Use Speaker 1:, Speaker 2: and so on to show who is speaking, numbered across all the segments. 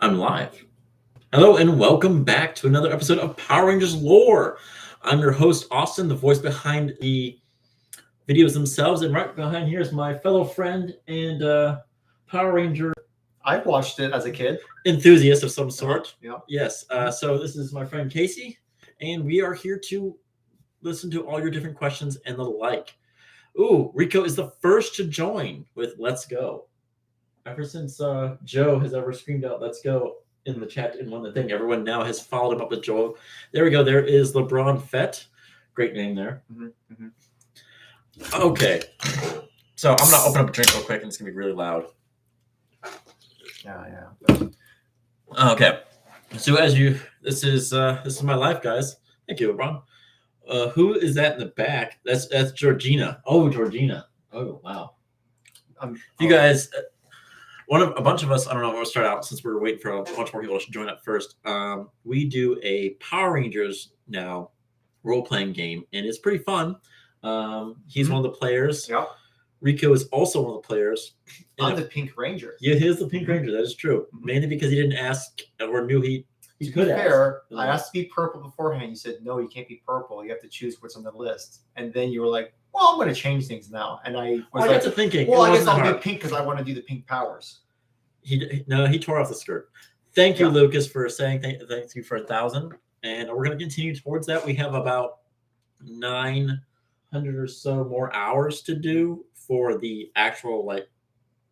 Speaker 1: I'm live. Hello and welcome back to another episode of Power Rangers Lore. I'm your host, Austin, the voice behind the videos themselves. And right behind here is my fellow friend and Power Ranger
Speaker 2: I've watched it as a kid.
Speaker 1: enthusiast of some sort.
Speaker 2: Yeah.
Speaker 1: Yes. So this is my friend Casey, and we are here to listen to all your different questions and the like. Ooh, Rico is the first to join with Let's Go. Ever since Joe has ever screamed out "Let's go" in the chat and won the thing, everyone now has followed him up with Joe. There we go. There is LeBron Fett. Great name there. Okay, so I'm gonna open up a drink real quick, and it's gonna be really loud.
Speaker 2: Yeah.
Speaker 1: Okay, so this is my life, guys. Thank you, LeBron. Who is that in the back? That's Georgina. Oh, Georgina. Oh, wow. You guys. A bunch of us, I don't know, we'll start out since we're waiting for a bunch more people to join up first. We do a Power Rangers now role-playing game, and it's pretty fun. He's one of the players.
Speaker 2: Yeah.
Speaker 1: Rico is also one of the players.
Speaker 2: I'm the Pink Ranger.
Speaker 1: Yeah, he is the Pink Ranger. That is true. Mainly because he didn't ask or knew he could ask.
Speaker 2: Fair, I asked to be purple beforehand. You said, no, you can't be purple. You have to choose what's on the list. And then you were like, well, I'm going to change things now. And I was
Speaker 1: got to thinking.
Speaker 2: Well, I guess I'll do pink because I want to do the pink powers.
Speaker 1: He tore off the skirt. Thank you, Lucas, for saying thank you for 1,000. And we're going to continue towards that. We have about 900 or so more hours to do for the actual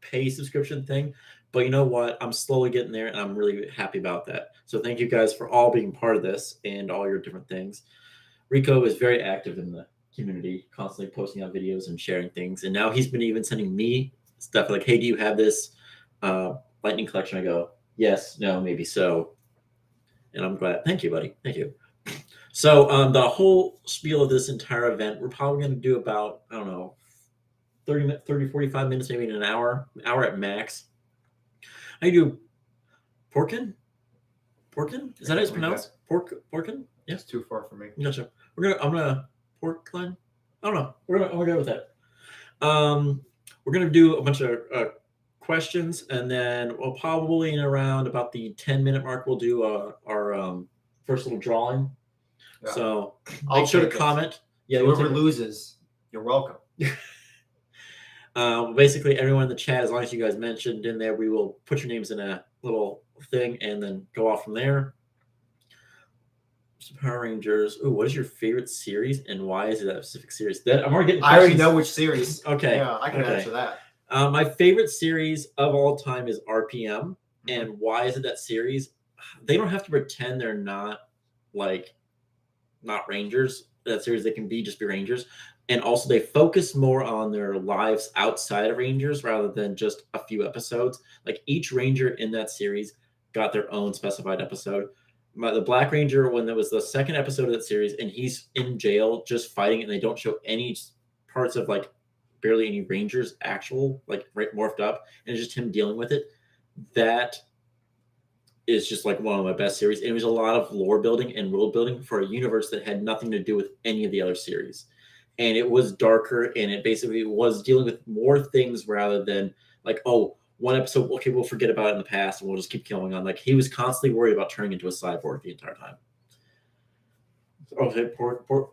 Speaker 1: pay subscription thing. But you know what? I'm slowly getting there, and I'm really happy about that. So thank you guys for all being part of this and all your different things. Rico is very active in the community, constantly posting out videos and sharing things. And now he's been even sending me stuff like, hey, do you have this lightning collection? I go, yes, no, maybe so. And I'm glad. Thank you, buddy. Thank you. So the whole spiel of this entire event, we're probably going to do about, I don't know, 30, 45 minutes, maybe an hour at max. I do Porkin? Is that how it's pronounced? Porkin?
Speaker 2: Yeah. It's too far for me.
Speaker 1: Gotcha. I'm gonna Porkline. I don't know. I'm gonna go with that. We're gonna do a bunch of questions, and then we'll probably in around about the 10-minute mark we'll do our first little drawing. Yeah. So make sure to comment.
Speaker 2: Yeah, whoever loses, you're welcome.
Speaker 1: Basically, everyone in the chat, as long as you guys mentioned in there, we will put your names in a little thing and then go off from there. Power Rangers. Ooh, what is your favorite series and why is it that specific series? I
Speaker 2: already know which series.
Speaker 1: Okay.
Speaker 2: Yeah, I can answer that.
Speaker 1: My favorite series of all time is RPM. And why is it that series? They don't have to pretend they're not Rangers. That series, they can just be Rangers. And also they focus more on their lives outside of Rangers rather than just a few episodes. Like each Ranger in that series got their own specified episode. The Black Ranger, when there was the second episode of that series and he's in jail just fighting and they don't show any parts of barely any Rangers actual morphed up and it's just him dealing with it. That is just one of my best series. And it was a lot of lore building and world building for a universe that had nothing to do with any of the other series. And it was darker and it basically was dealing with more things rather than one episode, okay, we'll forget about it in the past and we'll just keep going on. He was constantly worried about turning into a cyborg the entire time. Okay, pork. I'm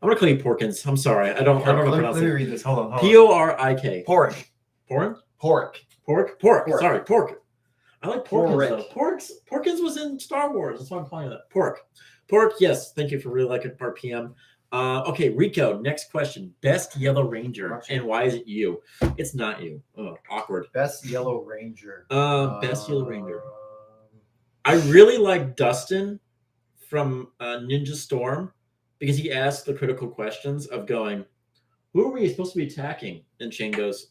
Speaker 1: gonna call you Porkins. I'm sorry. I don't know pronounce it.
Speaker 2: Let me read this. Hold on.
Speaker 1: Porik.
Speaker 2: Pork.
Speaker 1: Pork.
Speaker 2: Pork.
Speaker 1: Sorry, pork. I like Porkins though. Porkins was in Star Wars. That's why I'm calling it that. Pork. Yes. Thank you for really liking RPM. Okay, Rico, next question. Best Yellow Ranger, and why is it you? It's not you. Oh, awkward.
Speaker 2: Best Yellow Ranger.
Speaker 1: Best Yellow Ranger. I really like Dustin from Ninja Storm because he asked the critical questions of going, who are we supposed to be attacking? And Shane goes,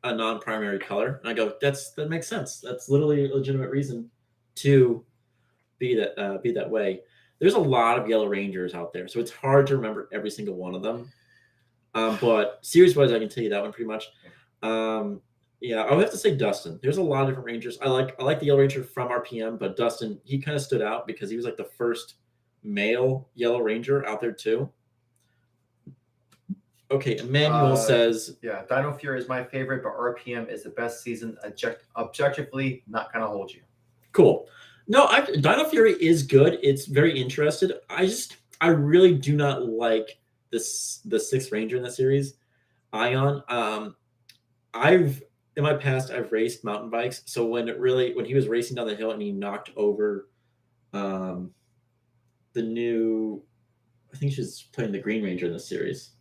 Speaker 1: a non-primary color. And I go, that makes sense. That's literally a legitimate reason to be that way. There's a lot of Yellow Rangers out there, so it's hard to remember every single one of them. But series-wise, I can tell you that one pretty much. Yeah, I would have to say Dustin. There's a lot of different Rangers. I like the Yellow Ranger from RPM, but Dustin, he kind of stood out because he was the first male Yellow Ranger out there too. Okay, Emmanuel says...
Speaker 2: Yeah, Dino Fury is my favorite, but RPM is the best season. Objectively, not going to hold you.
Speaker 1: Cool. No, Dino Fury is good. It's very interested. I really do not like the sixth ranger in the series, Ion. I've in my past I've raced mountain bikes, so when he was racing down the hill and he knocked over um the new, I think she's playing the Green Ranger in the series.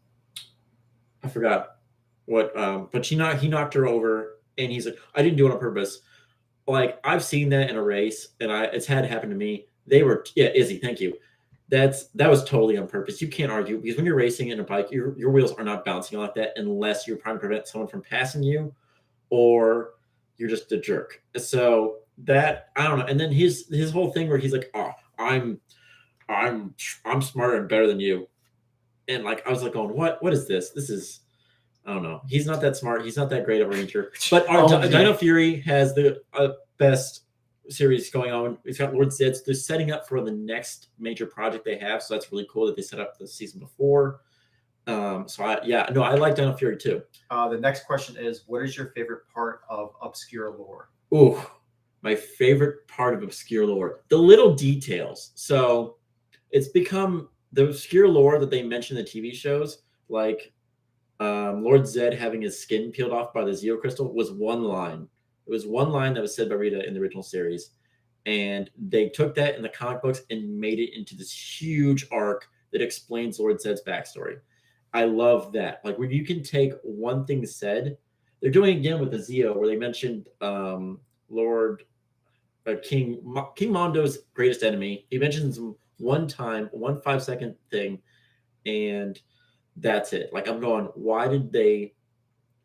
Speaker 1: I forgot what but he knocked her over and he's like, I didn't do it on purpose. Like I've seen that in a race and it's had happen to me. They were, yeah, Izzy, thank you. That was totally on purpose. You can't argue because when you're racing in a bike, your wheels are not bouncing like that unless you're trying to prevent someone from passing you or you're just a jerk. So that, I don't know. And then his whole thing where he's like, oh, I'm smarter and better than you. And like I was like going, what is this? This is, I don't know. He's not that smart. He's not that great of a ranger. But Dino Fury has the best series going on. It's got Lord Zeds. They're setting up for the next major project they have, so that's really cool that they set up the season before. I like Dino Fury too.
Speaker 2: The next question is, what is your favorite part of obscure lore?
Speaker 1: Ooh, my favorite part of obscure lore, the little details. So it's become the obscure lore that they mention in the TV shows, like Lord Zed having his skin peeled off by the Zeo Crystal was one line. It was one line that was said by Rita in the original series. And they took that in the comic books and made it into this huge arc that explains Lord Zed's backstory. I love that. Like when you can take one thing said, they're doing it again with the Zeo, where they mentioned King Mondo's greatest enemy. He mentions him one time, 1 5-second thing, and that's it. Like I'm going, why did they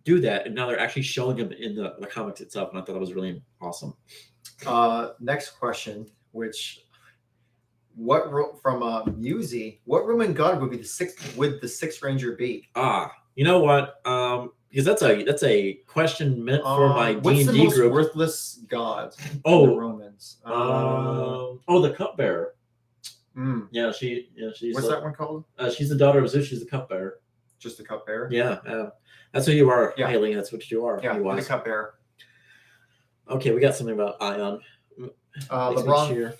Speaker 1: do that? And now they're actually showing him in the comics itself, and I thought that was really awesome.
Speaker 2: Next question, from Musi, what Roman god would the sixth ranger be?
Speaker 1: You know what? Because that's a question meant for my D&D
Speaker 2: what's the most
Speaker 1: group.
Speaker 2: Worthless god?
Speaker 1: Oh,
Speaker 2: the Romans.
Speaker 1: The cupbearer. Yeah, she's.
Speaker 2: What's that one called?
Speaker 1: She's the daughter of Zeus. She's the cupbearer.
Speaker 2: Just the cupbearer.
Speaker 1: Yeah, that's who you are,
Speaker 2: yeah.
Speaker 1: Haley. That's what you are.
Speaker 2: Yeah, the cupbearer.
Speaker 1: Okay, we got something about Ion.
Speaker 2: LeBron.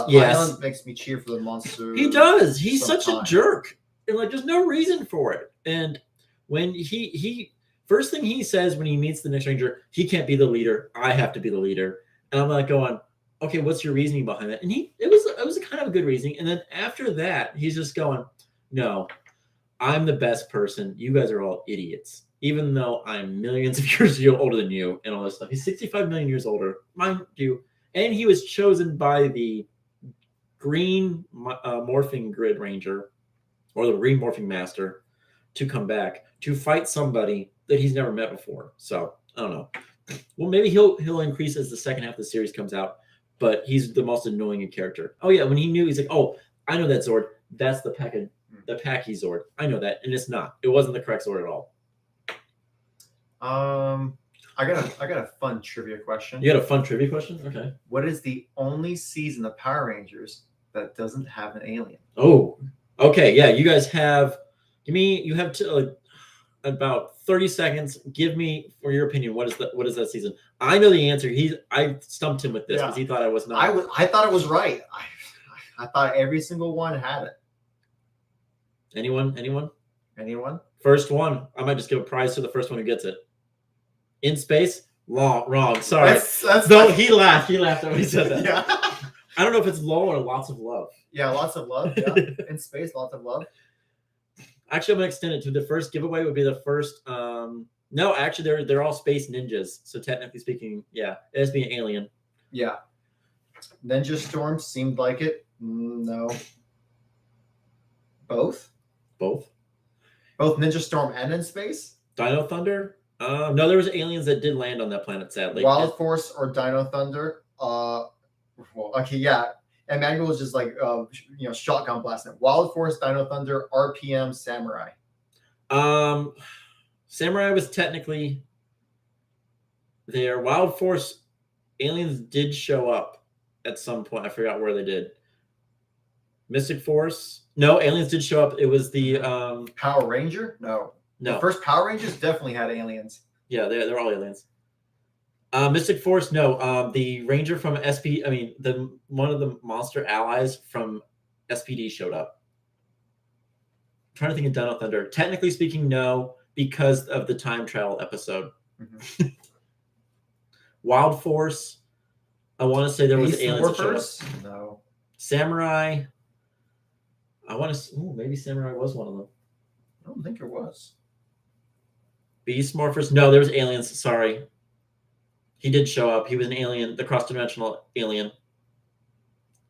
Speaker 1: Yes.
Speaker 2: Ion makes me cheer for the monster.
Speaker 1: He does. He's such a jerk, and like there's no reason for it. And when he first thing he says when he meets the next ranger, he can't be the leader. I have to be the leader. And I'm like going, okay, what's your reasoning behind that? And it was a kind of a good reasoning. And then after that, he's just going, no, I'm the best person. You guys are all idiots. Even though I'm millions of years older than you and all this stuff. He's 65 million years older, mind you. And he was chosen by the green morphing grid ranger or the green morphing master to come back to fight somebody that he's never met before. So I don't know. Well, maybe he'll increase as the second half of the series comes out, but he's the most annoying character. Oh yeah, when he knew, he's like, oh, I know that Zord. That's the Paki Zord. I know that, and it's not. It wasn't the correct Zord at all.
Speaker 2: I got a fun trivia question.
Speaker 1: You got a fun trivia question? Okay.
Speaker 2: What is the only season of Power Rangers that doesn't have an alien?
Speaker 1: Oh, okay. Yeah, you guys have. You have about 30 seconds. Give me, for your opinion, what is that season? I know the answer. I stumped him with this because he thought I was not.
Speaker 2: I thought it was right. I thought every single one had it.
Speaker 1: Anyone? First one. I might just give a prize to the first one who gets it. In space? Wrong. Sorry. No, he laughed. He laughed when he said that.
Speaker 2: Yeah.
Speaker 1: I don't know if it's low or lots of love.
Speaker 2: Yeah, lots of love. Yeah. In space, lots of love.
Speaker 1: Actually, I'm gonna extend it to the first giveaway would be the first. No, actually, they're all space ninjas. So technically speaking, yeah, it has to be an alien.
Speaker 2: Yeah. Ninja Storm seemed like it. No. Both Ninja Storm and In Space.
Speaker 1: Dino Thunder. No, there was aliens that did land on that planet. Sadly,
Speaker 2: Wild Force or Dino Thunder. Well, okay, yeah. Emmanuel was just like, shotgun blasting. Wild Force, Dino Thunder, RPM, Samurai.
Speaker 1: Samurai was technically there. Wild Force aliens did show up at some point. I forgot where they did. Mystic Force. No, aliens did show up. It was the
Speaker 2: Power Ranger. No. The first Power Rangers definitely had aliens.
Speaker 1: Yeah, they're all aliens. Mystic Force, no. The Ranger from SP, I mean, one of the monster allies from SPD showed up. I'm trying to think of Dino Thunder. Technically speaking, no, because of the time travel episode.
Speaker 2: Mm-hmm.
Speaker 1: Wild Force, I want to say there was
Speaker 2: Beast
Speaker 1: aliens that showed up.
Speaker 2: Morphers? No.
Speaker 1: Samurai, I want to. Oh, maybe Samurai was one of them.
Speaker 2: I don't think it was.
Speaker 1: Beast Morphers, no, there was aliens. Sorry, he did show up. He was an alien, the cross-dimensional alien,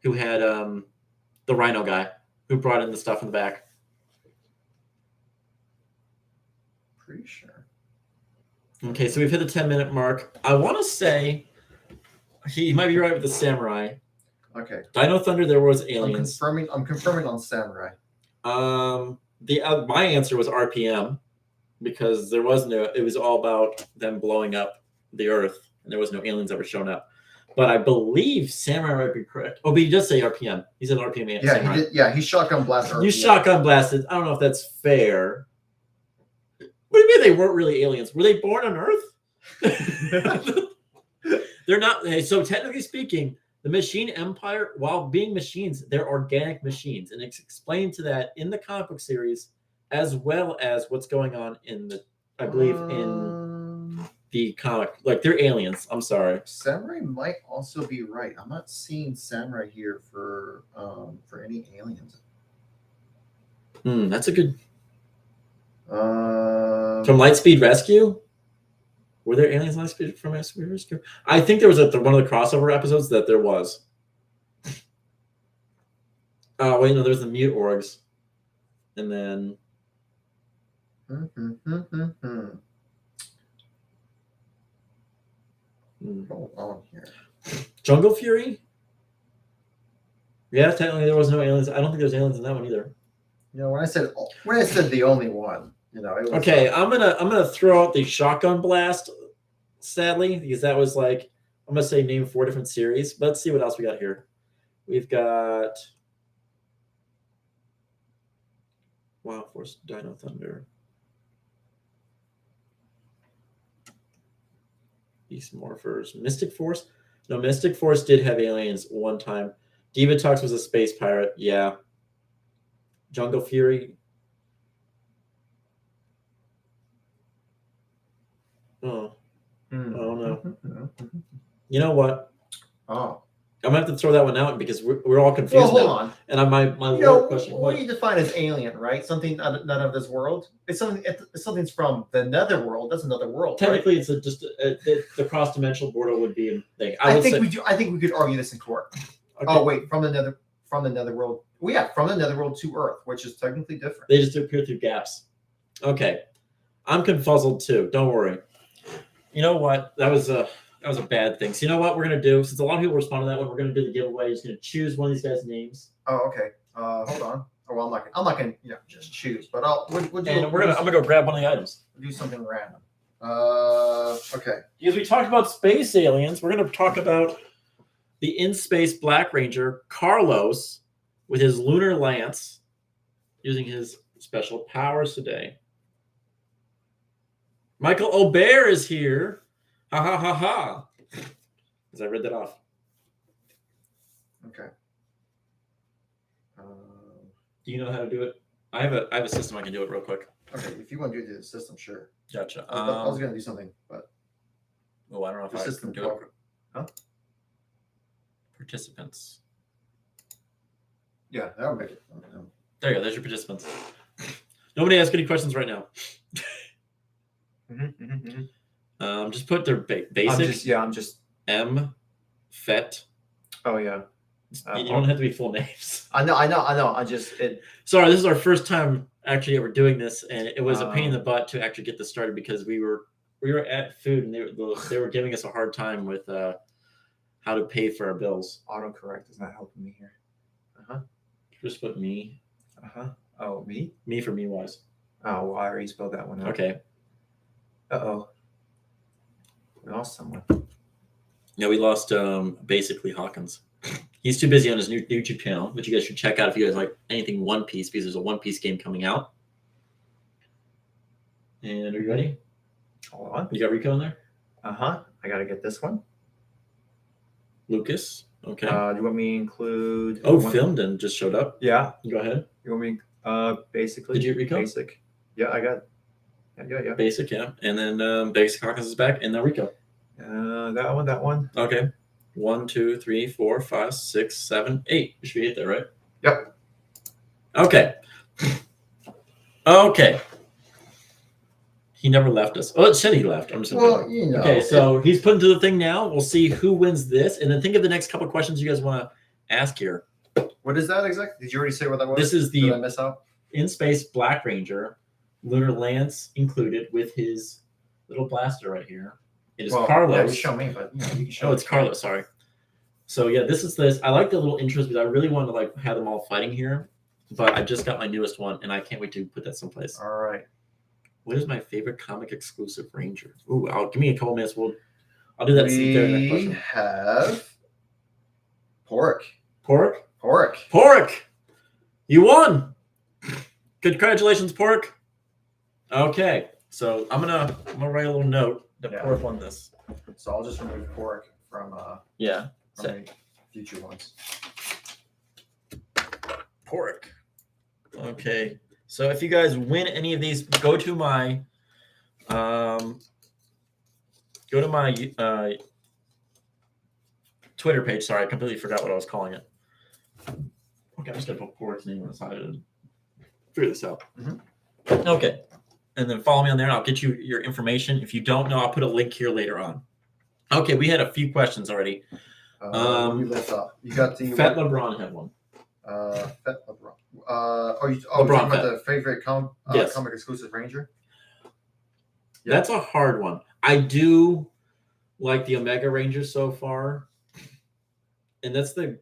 Speaker 1: who had the Rhino guy, who brought in the stuff in the back.
Speaker 2: Pretty sure.
Speaker 1: Okay, so we've hit the 10-minute mark. I want to say he might be right with the Samurai.
Speaker 2: Okay.
Speaker 1: Dino Thunder, there was aliens.
Speaker 2: I'm confirming on Samurai.
Speaker 1: My answer was RPM because there was no. It was all about them blowing up the Earth, and there was no aliens ever shown up. But I believe Samurai might be correct. Oh, but he does say RPM. He said RPM.
Speaker 2: Yeah,
Speaker 1: Samurai.
Speaker 2: he did. Yeah, he shotgun blasted.
Speaker 1: You shotgun blasted. I don't know if that's fair. What do you mean they weren't really aliens? Were they born on Earth? They're not. So technically speaking, the Machine Empire, while being machines, they're organic machines, and it's explained to that in the comic book series, as well as what's going on in the, I believe, in the comic. Like they're aliens. I'm sorry.
Speaker 2: Samurai might also be right. I'm not seeing Samurai here for any aliens.
Speaker 1: That's a good. From Lightspeed Rescue. Were there aliens from Lightspeed Rescue? I think there was one of the crossover episodes that there was. Oh wait, no, there's the mute orgs, and then.
Speaker 2: Hold on here.
Speaker 1: Jungle Fury. Yeah, technically there was no aliens. I don't think there's aliens in that one either.
Speaker 2: You know, when I said the only one, you know, it was
Speaker 1: okay. I'm gonna throw out the shotgun blast, sadly, because that was like I'm gonna say name 4 different series. But let's see what else we got here. We've got Wild Force, Dino Thunder, Beast Morphers, Mystic Force. No, Mystic Force did have aliens one time. Divatox was a space pirate. Yeah. Jungle Fury. Oh. Oh no. You know what?
Speaker 2: Oh.
Speaker 1: I'm gonna have to throw that one out because we're all confused.
Speaker 2: Well, hold
Speaker 1: now.
Speaker 2: on.
Speaker 1: And my question.
Speaker 2: What do you define as alien, right? Something not of this world. It's something. Something's from the netherworld. That's another world.
Speaker 1: Technically, right? It's the cross-dimensional portal would be a thing.
Speaker 2: I think we could argue this in court. Okay. Oh wait, from the netherworld. Well, yeah, from the netherworld to Earth, which is technically different.
Speaker 1: They just appear through gaps. Okay, I'm confuzzled too. Don't worry. You know what? That was a bad thing. So you know what we're gonna do? Since a lot of people respond to that one, we're gonna do the giveaway. Just gonna choose one of these guys' names.
Speaker 2: Oh, okay. Hold on. Oh, well, I'm not gonna just choose, but I'm
Speaker 1: gonna go grab one of the items.
Speaker 2: Do something random. Okay.
Speaker 1: Because we talked about space aliens, we're gonna talk about the in-space Black Ranger Carlos with his lunar lance, using his special powers today. Michael Aubert is here. Ha ha ha ha. Because I read that off.
Speaker 2: Okay.
Speaker 1: Do you know how to do it? I have a system I can do it real quick.
Speaker 2: Okay, if you want to do the system, sure.
Speaker 1: Gotcha.
Speaker 2: I was gonna do something, but
Speaker 1: I don't know if I can do it.
Speaker 2: Huh?
Speaker 1: Participants.
Speaker 2: Yeah, that'll make it.
Speaker 1: There you go. There's your participants. Nobody ask any questions right now. Just put their basic.
Speaker 2: I'm just
Speaker 1: M. Fet.
Speaker 2: Oh yeah.
Speaker 1: You don't have to be full names.
Speaker 2: I know.
Speaker 1: Sorry, this is our first time actually ever doing this, and it was a pain in the butt to actually get this started because we were at food and they were giving us a hard time with how to pay for our bills.
Speaker 2: Autocorrect is not helping me here.
Speaker 1: Just put me.
Speaker 2: Oh, me?
Speaker 1: Me for me wise.
Speaker 2: Oh, well, I already spelled that one out.
Speaker 1: Okay.
Speaker 2: Uh-oh. We lost someone.
Speaker 1: Yeah, we lost basically Hawkins. He's too busy on his new YouTube channel, which you guys should check out if you guys like anything One Piece, because there's a One Piece game coming out. And are you ready?
Speaker 2: Hold on.
Speaker 1: You got Rico in there?
Speaker 2: I gotta get this one.
Speaker 1: Lucas. Okay.
Speaker 2: Do you want me to include?
Speaker 1: Filmed and just showed up.
Speaker 2: Yeah.
Speaker 1: Go ahead.
Speaker 2: You want me? Basically.
Speaker 1: Did you Rico?
Speaker 2: Basic. Yeah, I got. Yeah.
Speaker 1: Basic, yeah, and then Basic Hawkins is back, and now Rico.
Speaker 2: That one.
Speaker 1: Okay. 1, 2, 3, 4, 5, 6, 7, 8. You should be 8 there, right?
Speaker 2: Yep.
Speaker 1: Okay. Okay. He never left us. Oh, it said he left. I'm just Okay, so he's put into the thing now. We'll see who wins this, and then think of the next couple of questions you guys want to ask here.
Speaker 2: What is that exactly? Did you already say what that was?
Speaker 1: This is the
Speaker 2: Did I miss out?
Speaker 1: In Space Black Ranger, Lunar Lance included with his little blaster right here. It is Carlos.
Speaker 2: Yeah, you show me, but you can show.
Speaker 1: Oh, it's Carlos. Sorry. So yeah, this is this. I like the little intros because I really wanted to like have them all fighting here, but I just got my newest one, and I can't wait to put that someplace.
Speaker 2: All right.
Speaker 1: What is my favorite comic exclusive Ranger? Ooh, give me a couple minutes. I'll do that.
Speaker 2: We have Pork.
Speaker 1: You won. Congratulations, Pork. Okay, so I'm gonna write a little note that Pork won this.
Speaker 2: So I'll just remove Pork from from the future ones.
Speaker 1: Pork. Okay. So if you guys win any of these, go to my Twitter page. Sorry, I completely forgot what I was calling it. Okay, I'm just gonna put Pork's name on the side and figure this out.
Speaker 2: Mm-hmm.
Speaker 1: Okay, and then follow me on there, and I'll get you your information. If you don't know, I'll put a link here later on. Okay, we had a few questions already.
Speaker 2: You got the
Speaker 1: Fat LeBron had one.
Speaker 2: Fat LeBron. LeBron talking about the favorite comic exclusive Ranger?
Speaker 1: Yeah. That's a hard one. I do like the Omega Ranger so far. And that's the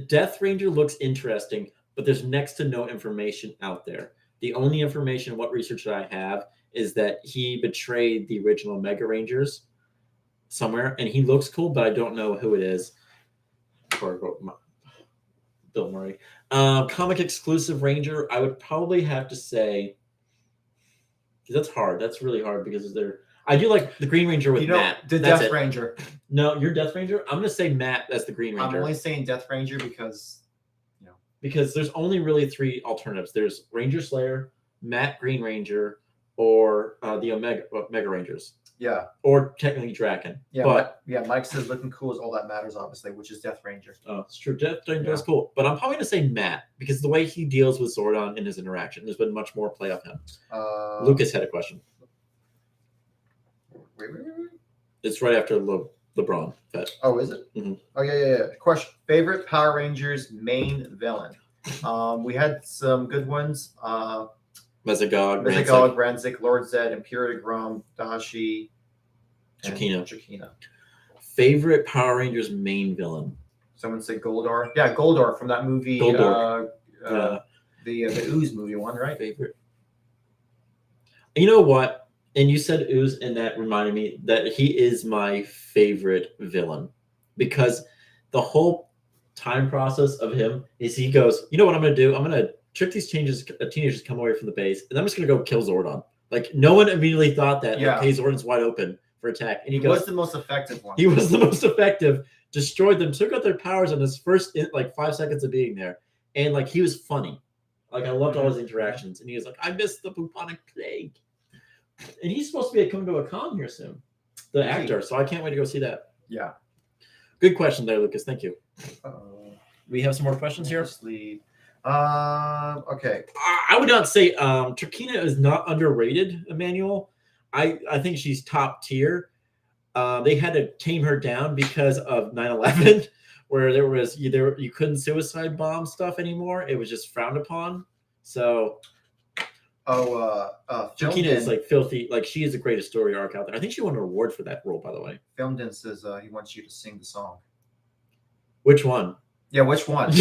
Speaker 1: Death Ranger looks interesting, but there's next to no information out there. The only information, what research that I have, is that he betrayed the original Omega Rangers somewhere, and he looks cool, but I don't know who it is. Bill Murray. Comic exclusive Ranger, I would probably have to say, that's hard. That's really hard because I do like the Green Ranger with Matt.
Speaker 2: The Death Ranger.
Speaker 1: No, you're Death Ranger? I'm going to say Matt as the Green Ranger.
Speaker 2: I'm only saying Death Ranger because,
Speaker 1: because there's only really 3 alternatives. There's Ranger Slayer, Matt Green Ranger, or the Omega Rangers.
Speaker 2: Yeah.
Speaker 1: Or technically Draken.
Speaker 2: Yeah, but Mike says looking cool is all that matters, obviously, which is Death Ranger.
Speaker 1: Oh, it's true. Death Ranger is cool. But I'm probably going to say Matt because the way he deals with Zordon in his interaction, there's been much more play of him. Lucas had a question.
Speaker 2: Wait.
Speaker 1: It's right after LeBron.
Speaker 2: Oh, is it?
Speaker 1: Mm-hmm.
Speaker 2: Oh, yeah. Question. Favorite Power Rangers main villain? We had some good ones.
Speaker 1: Mesogog,
Speaker 2: Ranzik, Lord Zed, Imperial Grom, Dashi, and Chikina.
Speaker 1: Favorite Power Rangers main villain?
Speaker 2: Someone said Goldar. Yeah, Goldar from that movie.
Speaker 1: Goldar.
Speaker 2: The Ooze movie one, right?
Speaker 1: Favorite. You know what? And you said Ooze, and that reminded me that he is my favorite villain because the time process of him is he goes, you know what I'm going to do? I'm going to trick these teenagers to come away from the base, and I'm just going to go kill Zordon. Like, no one immediately thought that.
Speaker 2: Yeah.
Speaker 1: Okay, Zordon's wide open for attack. And he
Speaker 2: was the most effective one.
Speaker 1: He was the most effective, destroyed them, took out their powers in his first, 5 seconds of being there. And, he was funny. I loved all his interactions. And he was like, I missed the bubonic plague. And he's supposed to be coming to a con here soon, the actor. So I can't wait to go see that.
Speaker 2: Yeah.
Speaker 1: Good question there, Lucas. Thank you. We have some more questions here.
Speaker 2: Okay.
Speaker 1: I would not say Trakina is not underrated, Emmanuel. I think she's top tier. They had to tame her down because of 9/11, where you couldn't suicide bomb stuff anymore. It was just frowned upon. So Trakina is filthy. She is the greatest story arc out there. I think she won an award for that role, by the way.
Speaker 2: Filmden says he wants you to sing the song.
Speaker 1: Which one?
Speaker 2: Yeah, which one?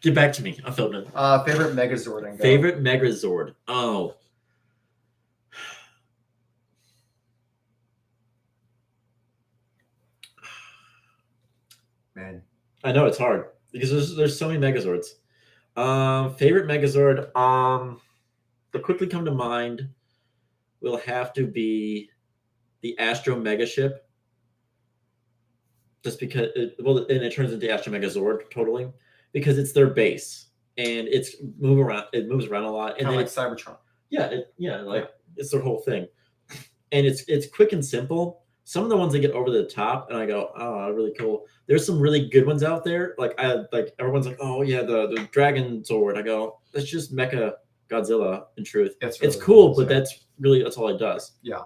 Speaker 1: Get back to me. I filled in.
Speaker 2: Favorite Megazord.
Speaker 1: Favorite Megazord. Oh.
Speaker 2: Man.
Speaker 1: I know it's hard because there's so many Megazords. Favorite Megazord. To quickly come to mind will have to be the Astro Mega ship, just because and it turns into Astro Megazord totally because it's their base and it's it moves around a lot, and
Speaker 2: Kind
Speaker 1: then
Speaker 2: of like Cybertron.
Speaker 1: It's their whole thing, and it's quick and simple. Some of the ones that get over the top, and I go, oh, really cool. There's some really good ones out there. Like everyone's like, oh yeah, the Dragon Sword. I go, that's just Mecha Godzilla. In truth, it's cool, but that's all it does.
Speaker 2: Yeah.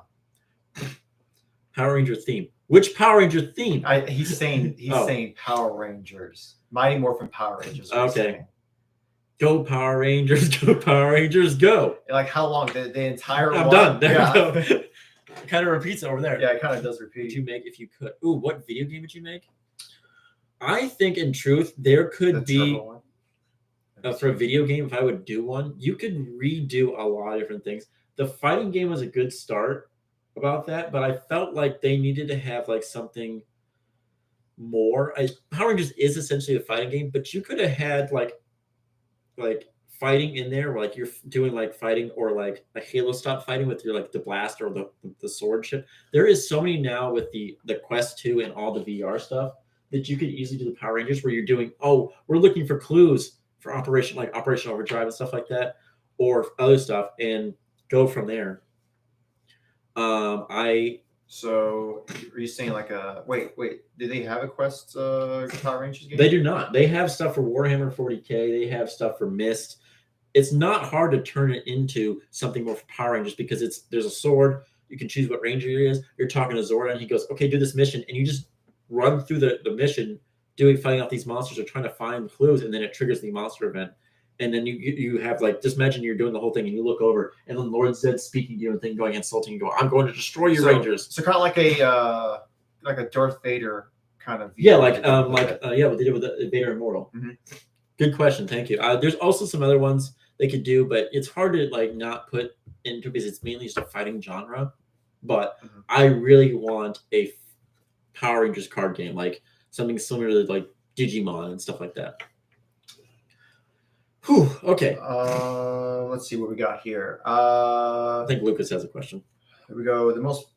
Speaker 1: Power Ranger theme. Which Power Ranger theme?
Speaker 2: He's saying Power Rangers. Mighty Morphin Power Rangers.
Speaker 1: Okay. Go Power Rangers, go Power Rangers, go.
Speaker 2: Like how long? The entire
Speaker 1: I'm
Speaker 2: one?
Speaker 1: done. There
Speaker 2: yeah.
Speaker 1: we go. It kind of repeats over there.
Speaker 2: Yeah, it kind of does repeat.
Speaker 1: Would you make if you could? Ooh, what video game would you make? I think in truth there could be for a video game, if I would do one, you could redo a lot of different things. The fighting game was a good start about that, but I felt like they needed to have like something more. Power Rangers is essentially a fighting game, but you could have had like fighting in there, where like you're doing like fighting or like a Halo style fighting with your like the blast or the sword ship. There is so many now with the Quest 2 and all the VR stuff that you could easily do the Power Rangers where you're doing, oh, we're looking for clues for Operation Overdrive and stuff like that, or other stuff, and go from there.
Speaker 2: So are you saying like a wait? Do they have a Quest Power Rangers game?
Speaker 1: They do not. They have stuff for Warhammer 40K. They have stuff for Myst. It's not hard to turn it into something more for Power Rangers because there's a sword. You can choose what ranger he is. You're talking to Zordon, and he goes, "Okay, do this mission," and you just run through the mission, fighting off these monsters or trying to find clues, and then it triggers the monster event. And then you have like, just imagine you're doing the whole thing and you look over and then Lord Zed speaking to you and going insulting you, go, I'm going to destroy your Rangers.
Speaker 2: So kind of like a Darth Vader kind of.
Speaker 1: Yeah, what they did with the Vader Immortal.
Speaker 2: Mm-hmm.
Speaker 1: Good question, thank you. There's also some other ones they could do, but it's hard to like not put into because it's mainly just a fighting genre. But I really want a Power Rangers card game, like something similar to like Digimon and stuff like that. Whew, okay.
Speaker 2: Let's see what we got here.
Speaker 1: I think Lucas has a question.
Speaker 2: Here we go. The most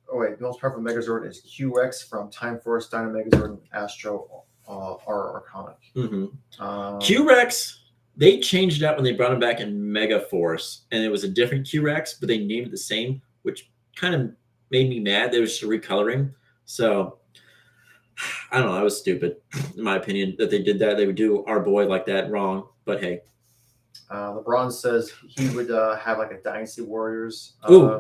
Speaker 2: powerful Megazord is QX from Time Force, Dino Megazord, and Astro R comic.
Speaker 1: Mm-hmm. QX, they changed it out when they brought him back in Mega Force, and it was a different QX, but they named it the same, which kind of made me mad. They were just recoloring. So I don't know. I was stupid, in my opinion, that they did that. They would do our boy like that wrong, but hey.
Speaker 2: LeBron says he would have like a Dynasty Warriors.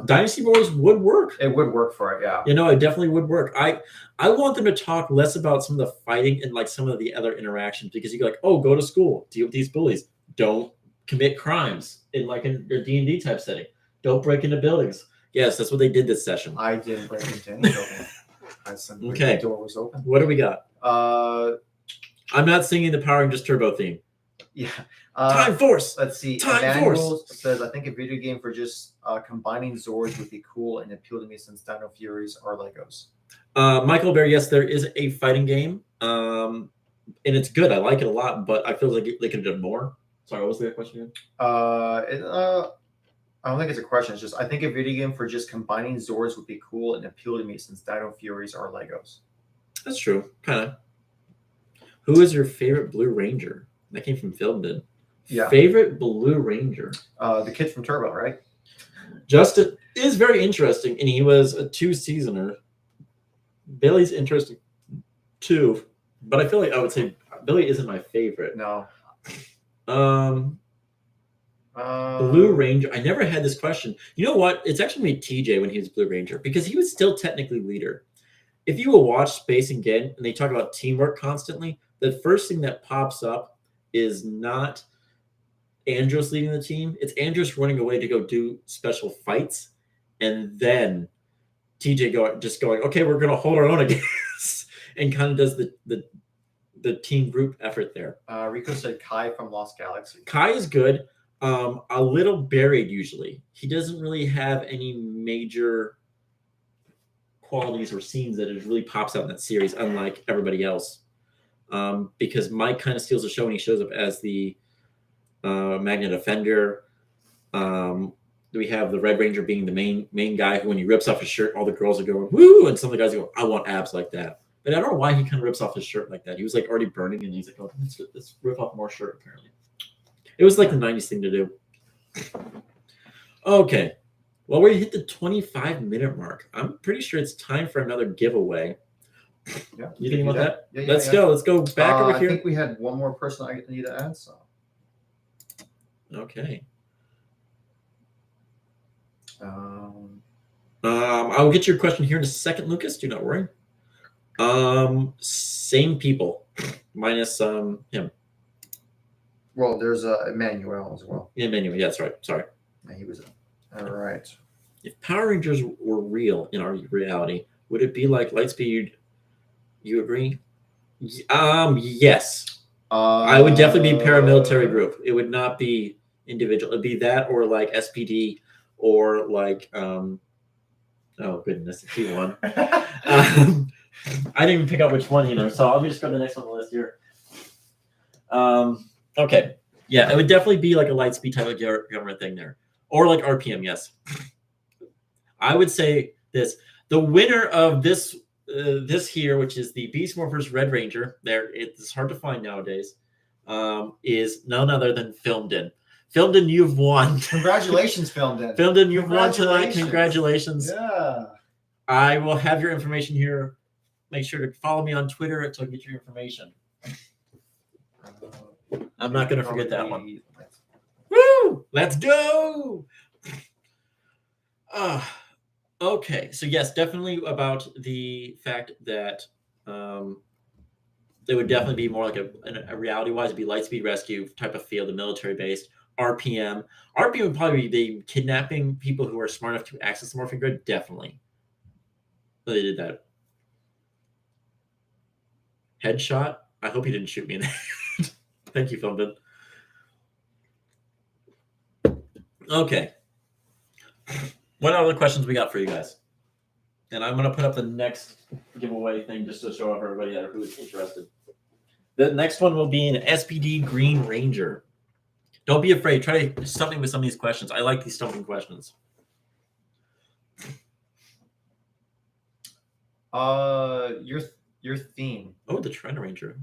Speaker 1: Dynasty Warriors would work.
Speaker 2: It would work for it, yeah.
Speaker 1: It definitely would work. I want them to talk less about some of the fighting and like some of the other interactions, because you go like, oh, go to school, deal with these bullies, don't commit crimes in like a D&D type setting, don't break into buildings. Yes, that's what they did this session.
Speaker 2: I didn't break into any building.
Speaker 1: Okay.
Speaker 2: The door was open.
Speaker 1: What do we got? I'm not singing the Power Rangers Turbo theme.
Speaker 2: Yeah.
Speaker 1: Time Force.
Speaker 2: Let's see.
Speaker 1: Time Force
Speaker 2: says, I think a video game for just combining Zords would be cool and appeal to me since Dino Furies are Legos.
Speaker 1: Michael Bear, yes, there is a fighting game. And it's good. I like it a lot, but I feel like they could have done more. Sorry, what was the question again?
Speaker 2: I don't think it's a question. It's just, I think a video game for just combining Zords would be cool and appeal to me since Dino Furies are Legos.
Speaker 1: That's true. Kind of. Who is your favorite Blue Ranger? That came from Philbin.
Speaker 2: Yeah.
Speaker 1: Favorite Blue Ranger?
Speaker 2: The kid from Turbo, right?
Speaker 1: Justin is very interesting, and he was a 2-seasoner. Billy's interesting too, but I feel like I would say Billy isn't my favorite.
Speaker 2: No.
Speaker 1: Blue Ranger. I never had this question. You know what? It's actually made TJ when he was Blue Ranger, because he was still technically leader. If you will watch Space Again and they talk about teamwork constantly, the first thing that pops up is not Andros leading the team. It's Andros running away to go do special fights, and then TJ going, okay, we're going to hold our own against, and kind of does the team group effort there.
Speaker 2: Rico said Kai from Lost Galaxy.
Speaker 1: Kai is good. A little buried usually. He doesn't really have any major qualities or scenes that it really pops out in that series, unlike everybody else. Because Mike kind of steals the show when he shows up as the Magnet Offender. we have the Red Ranger being the main guy who, when he rips off his shirt, all the girls are going woo, and some of the guys go, I want abs like that. But I don't know why he kind of rips off his shirt like that. He was like already burning, and he's like, oh, let's rip off more shirt. Apparently, it was like the '90s thing to do. Okay, well, we hit the 25-minute mark. I'm pretty sure it's time for another giveaway.
Speaker 2: Yeah,
Speaker 1: you think about that?
Speaker 2: Yeah,
Speaker 1: let's go. Let's go back over here.
Speaker 2: I think we had one more person I need to add. So.
Speaker 1: Okay. I'll get your question here in a second, Lucas. Do not worry. Same people, minus him.
Speaker 2: Well, there's Emmanuel as well.
Speaker 1: Yeah, Emmanuel. Yeah, that's right. Sorry.
Speaker 2: Yeah, he was. All right.
Speaker 1: If Power Rangers were real in our reality, would it be like Lightspeed? You agree? Yes. I would definitely be paramilitary group. It would not be individual. It'd be that or like SPD or like oh goodness, if you won. I didn't even pick out which one either, so I'll just go to the next one on the list here. Okay. Yeah, it would definitely be like a Lightspeed type of government thing there. Or like RPM, yes. I would say this. The winner of this this here, which is the Beast Morphers Red Ranger, it's hard to find nowadays, is none other than Filmden. Filmden, you've won.
Speaker 2: Congratulations, Filmden.
Speaker 1: Filmden, you've won tonight. Congratulations.
Speaker 2: Yeah.
Speaker 1: I will have your information here. Make sure to follow me on Twitter to get your information. I'm not going to forget that one. Woo! Let's go! Okay, so yes, definitely about the fact that it would definitely be more like a reality-wise, it'd be Lightspeed Rescue type of feel, the military-based. RPM. RPM would probably be the kidnapping people who are smart enough to access the morphing grid, definitely. So they did that. Headshot. I hope he didn't shoot me in the head. Thank you, Filmden. Okay. What other questions we got for you guys? And I'm going to put up the next giveaway thing just to show off everybody that who's interested. The next one will be an SPD Green Ranger. Don't be afraid. Try something with some of these questions. I like these stumping questions.
Speaker 2: Your theme.
Speaker 1: Oh, the Trend Ranger.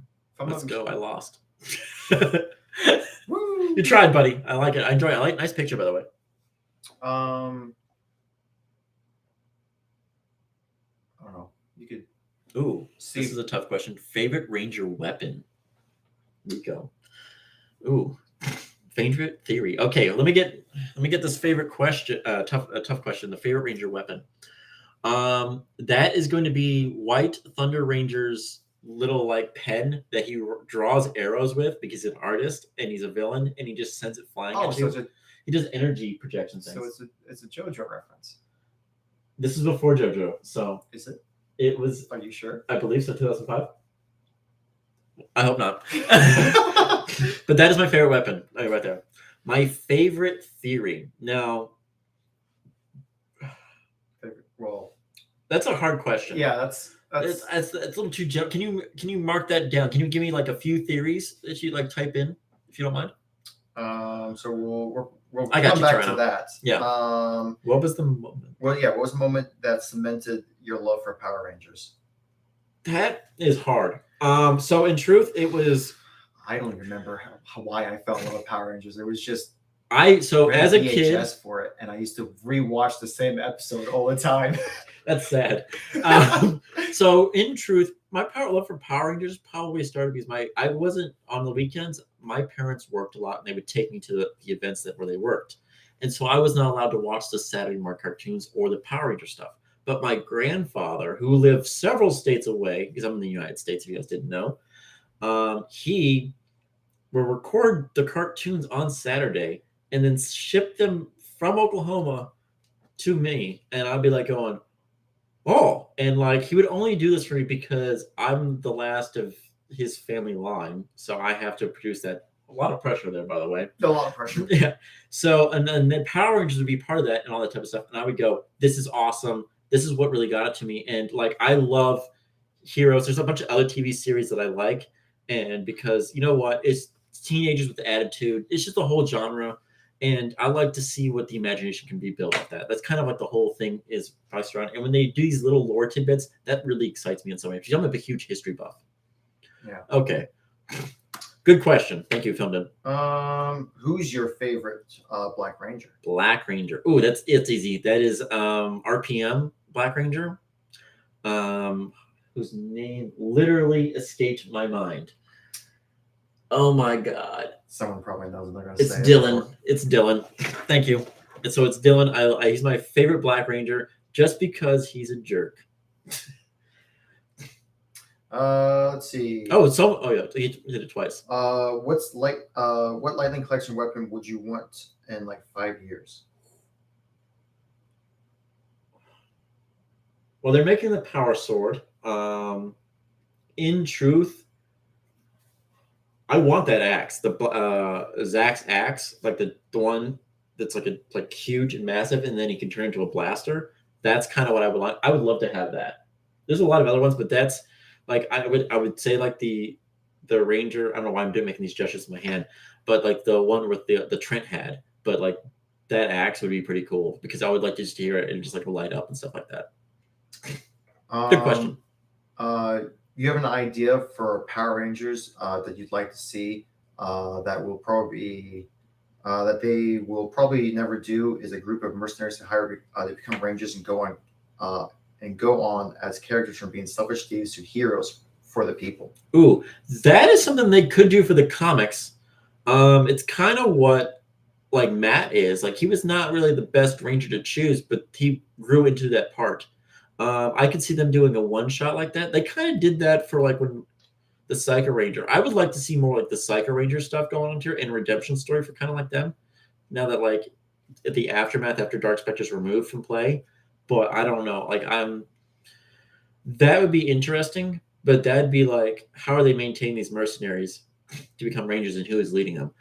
Speaker 1: Let's go. I lost.
Speaker 2: Woo!
Speaker 1: You tried, buddy. I like it. I enjoy it. I like nice picture, by the way.
Speaker 2: I don't know. You could.
Speaker 1: Ooh, see. This is a tough question. Favorite Ranger weapon? Rico. Ooh, favorite theory. Okay, let me get this favorite question. Tough question. The favorite Ranger weapon. That is going to be White Thunder Ranger's little like pen that he draws arrows with because he's an artist and he's a villain and he just sends it flying at you. He does energy projection things.
Speaker 2: So it's a JoJo reference.
Speaker 1: This is before JoJo, so
Speaker 2: is it?
Speaker 1: It was.
Speaker 2: Are you sure?
Speaker 1: I believe so. 2005. I hope not. But that is my favorite weapon. Right there. My favorite theory. Now.
Speaker 2: Well,
Speaker 1: that's a hard question.
Speaker 2: Yeah, that's
Speaker 1: it's a little too general. Can you mark that down? Can you give me like a few theories that you like type in, if you don't mind?
Speaker 2: So we'll
Speaker 1: I got
Speaker 2: come back to that.
Speaker 1: Yeah. What was the moment?
Speaker 2: Well, yeah. What was the moment that cemented your love for Power Rangers?
Speaker 1: That is hard. So in truth, it was.
Speaker 2: I don't even remember why I fell in love with Power Rangers. It was just.
Speaker 1: As a kid
Speaker 2: for it, and I used to rewatch the same episode all the time.
Speaker 1: That's sad. So in truth, my love for Power Rangers probably started because I wasn't on the weekends. My parents worked a lot, and they would take me to the events where they worked, and so I was not allowed to watch the Saturday morning cartoons or the Power Ranger stuff. But my grandfather, who lived several states away, because I'm in the United States, if you guys didn't know, he would record the cartoons on Saturday and then ship them from Oklahoma to me. And I'd be like going, oh, and like he would only do this for me because I'm the last of his family line. So I have to produce that. A lot of pressure there, by the way.
Speaker 2: A lot of pressure.
Speaker 1: Yeah. So, and then Power Rangers would be part of that and all that type of stuff. And I would go, this is awesome. This is what really got it to me. And like, I love Heroes. There's a bunch of other TV series that I like. And because you know what? It's teenagers with attitude. It's just a whole genre. And I like to see what the imagination can be built with that. That's kind of like the whole thing is probably surrounded. And when they do these little lore tidbits, that really excites me in some way. Because I'm a huge history buff.
Speaker 2: Yeah.
Speaker 1: Okay. Good question. Thank you, Filmed.
Speaker 2: Who's your favorite Black Ranger?
Speaker 1: Black Ranger. Oh, it's easy. That is RPM Black Ranger. Whose name literally escaped my mind. Oh my god.
Speaker 2: Someone probably knows what they're going to
Speaker 1: It's
Speaker 2: say.
Speaker 1: Dylan. It's Dylan. Thank you. And so it's Dylan. He's my favorite Black Ranger just because he's a jerk.
Speaker 2: Let's see.
Speaker 1: Oh, yeah, he did it twice.
Speaker 2: What lightning collection weapon would you want in like 5 years?
Speaker 1: Well, they're making the power sword. In truth, I want that axe, the Zack's axe, like the one that's like huge and massive, and then he can turn into a blaster. That's kind of what I would like. I would love to have that. There's a lot of other ones, but that's like I would say like the Ranger. I don't know why I'm making these gestures with my hand, but like the one with the Trent had, but like that axe would be pretty cool because I would like to just hear it and just like light up and stuff like that. Good question.
Speaker 2: You have an idea for Power Rangers that you'd like to see that they will probably never do is a group of mercenaries to become Rangers and go on as characters from being selfish thieves to heroes for the people.
Speaker 1: Ooh, that is something they could do for the comics. It's kind of what like Matt is. Like he was not really the best Ranger to choose, but he grew into that part. I could see them doing a one shot like that. They kind of did that for like when the Psycho Ranger. I would like to see more like the Psycho Ranger stuff going on here and redemption story for kind of like them. Now that like the aftermath after Dark Spectre's removed from play, but I don't know. Like that would be interesting, but that'd be like how are they maintaining these mercenaries to become Rangers and who is leading them?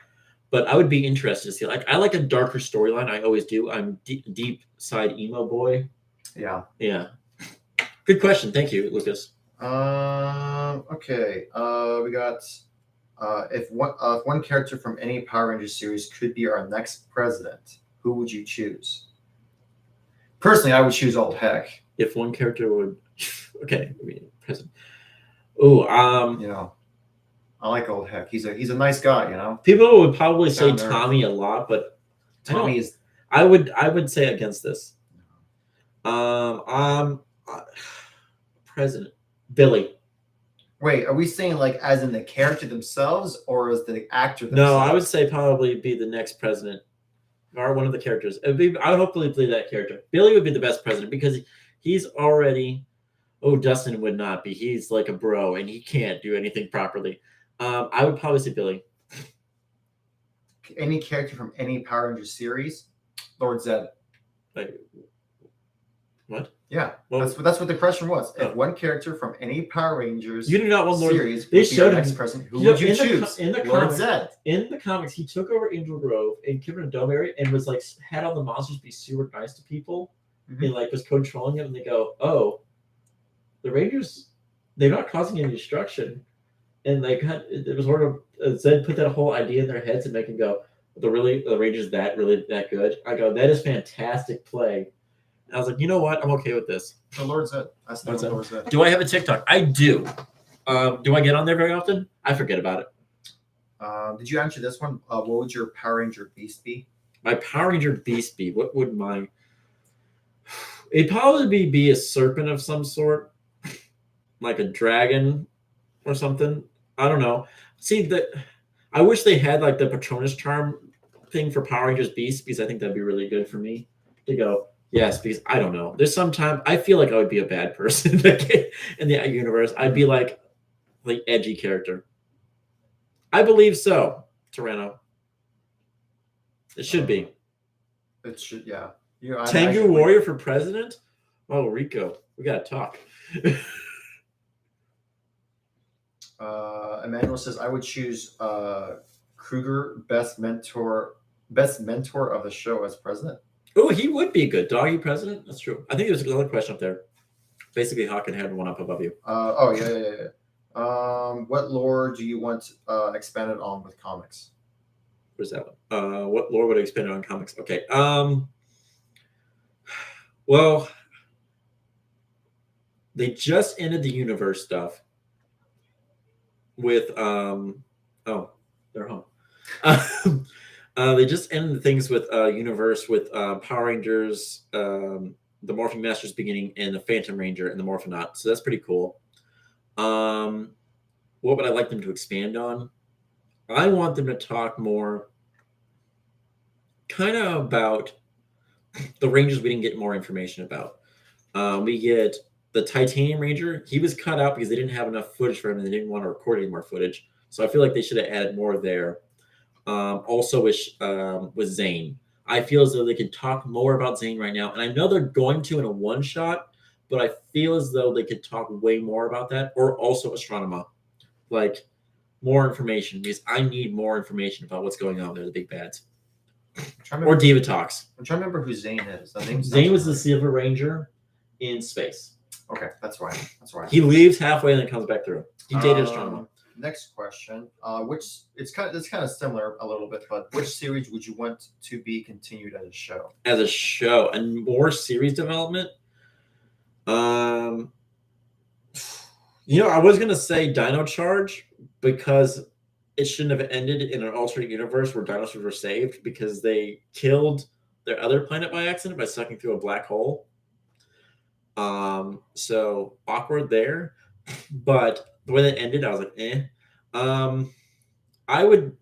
Speaker 1: But I would be interested to see. Like I like a darker storyline. I always do. I'm deep side emo boy.
Speaker 2: Yeah.
Speaker 1: Yeah. Good question. Thank you, Lucas.
Speaker 2: Okay. We got if one character from any Power Rangers series could be our next president, who would you choose? Personally, I would choose Old Heck.
Speaker 1: If one character would, okay, I mean, president. Oh,
Speaker 2: I like Old Heck. He's a nice guy.
Speaker 1: People would probably say Tommy a lot, but
Speaker 2: Tommy is.
Speaker 1: I would say against this. President Billy.
Speaker 2: Wait, are we saying like as in the character themselves or as the actor themselves?
Speaker 1: No, I would say probably be the next president or one of the characters. I would hopefully play that character. Billy would be the best president because he's already. Oh, Dustin would not be. He's like a bro and he can't do anything properly. I would probably say Billy.
Speaker 2: Any character from any Power Rangers series, Lord Zed.
Speaker 1: Like, what?
Speaker 2: Yeah, well, that's what the question was. If one character from any Power Rangers
Speaker 1: you do not want Lord
Speaker 2: series
Speaker 1: they
Speaker 2: would be our next president, who would you choose?
Speaker 1: In the
Speaker 2: Lord
Speaker 1: comics,
Speaker 2: Zed.
Speaker 1: In the comics, he took over Angel Grove and Kibber and Dome area and was like had all the monsters be super nice to people and like was controlling them. And they go, oh, the Rangers, they're not causing any destruction. And like it was sort of Zed put that whole idea in their heads and make them go, the Rangers really that good. I go, that is fantastic play. And I was like, you know what? I'm okay with this.
Speaker 2: The Lord Zed. That's the Lord Zed.
Speaker 1: Do I have a TikTok? I do. Do I get on there very often? I forget about it.
Speaker 2: Did you answer this one? What would your Power Ranger beast be?
Speaker 1: My Power Ranger beast be? What would my? It'd probably be a serpent of some sort, like a dragon or something. I don't know. See, I wish they had like the Patronus charm thing for Power Rangers beast because I think that'd be really good for me to go. Yes, because I don't know. There's sometimes I feel like I would be a bad person in the universe. I'd be like edgy character. I believe so, Toronto. It should be.
Speaker 2: It should, yeah.
Speaker 1: Tengu Warrior for president? Oh, Rico, we gotta talk.
Speaker 2: Emmanuel says I would choose Kruger, best mentor of the show as president.
Speaker 1: Oh, he would be a good doggy president. That's true. I think there's another question up there. Basically, Hawken had one up above you.
Speaker 2: Yeah. What lore do you want expanded on with comics?
Speaker 1: Where's that one? What lore would I expand on comics? Okay. Well, they just ended the universe stuff with oh, they're home. They just ended the things with universe with Power Rangers, the Morphing Masters beginning, and the Phantom Ranger and the Morphonaut. So that's pretty cool. What would I like them to expand on? I want them to talk more kind of about the Rangers we didn't get more information about. We get the Titanium Ranger. He was cut out because they didn't have enough footage for him and they didn't want to record any more footage. So I feel like they should have added more there. Also with Zane. I feel as though they could talk more about Zane right now. And I know they're going to in a one shot, but I feel as though they could talk way more about that. Or also Astronema. Like more information, because I need more information about what's going on there, the big bads. Or Diva Talks.
Speaker 2: I'm trying to remember who Zane is.
Speaker 1: Zane was the Silver Ranger in space.
Speaker 2: Okay, that's right. That's right.
Speaker 1: He leaves halfway and then comes back through. He dated Astronema.
Speaker 2: Next question. It's kind of similar a little bit, but which series would you want to be continued as a show?
Speaker 1: As a show and more series development. I was gonna say Dino Charge because it shouldn't have ended in an alternate universe where dinosaurs were saved because they killed their other planet by accident by sucking through a black hole. So awkward there, but the way that ended, I was like, eh. I would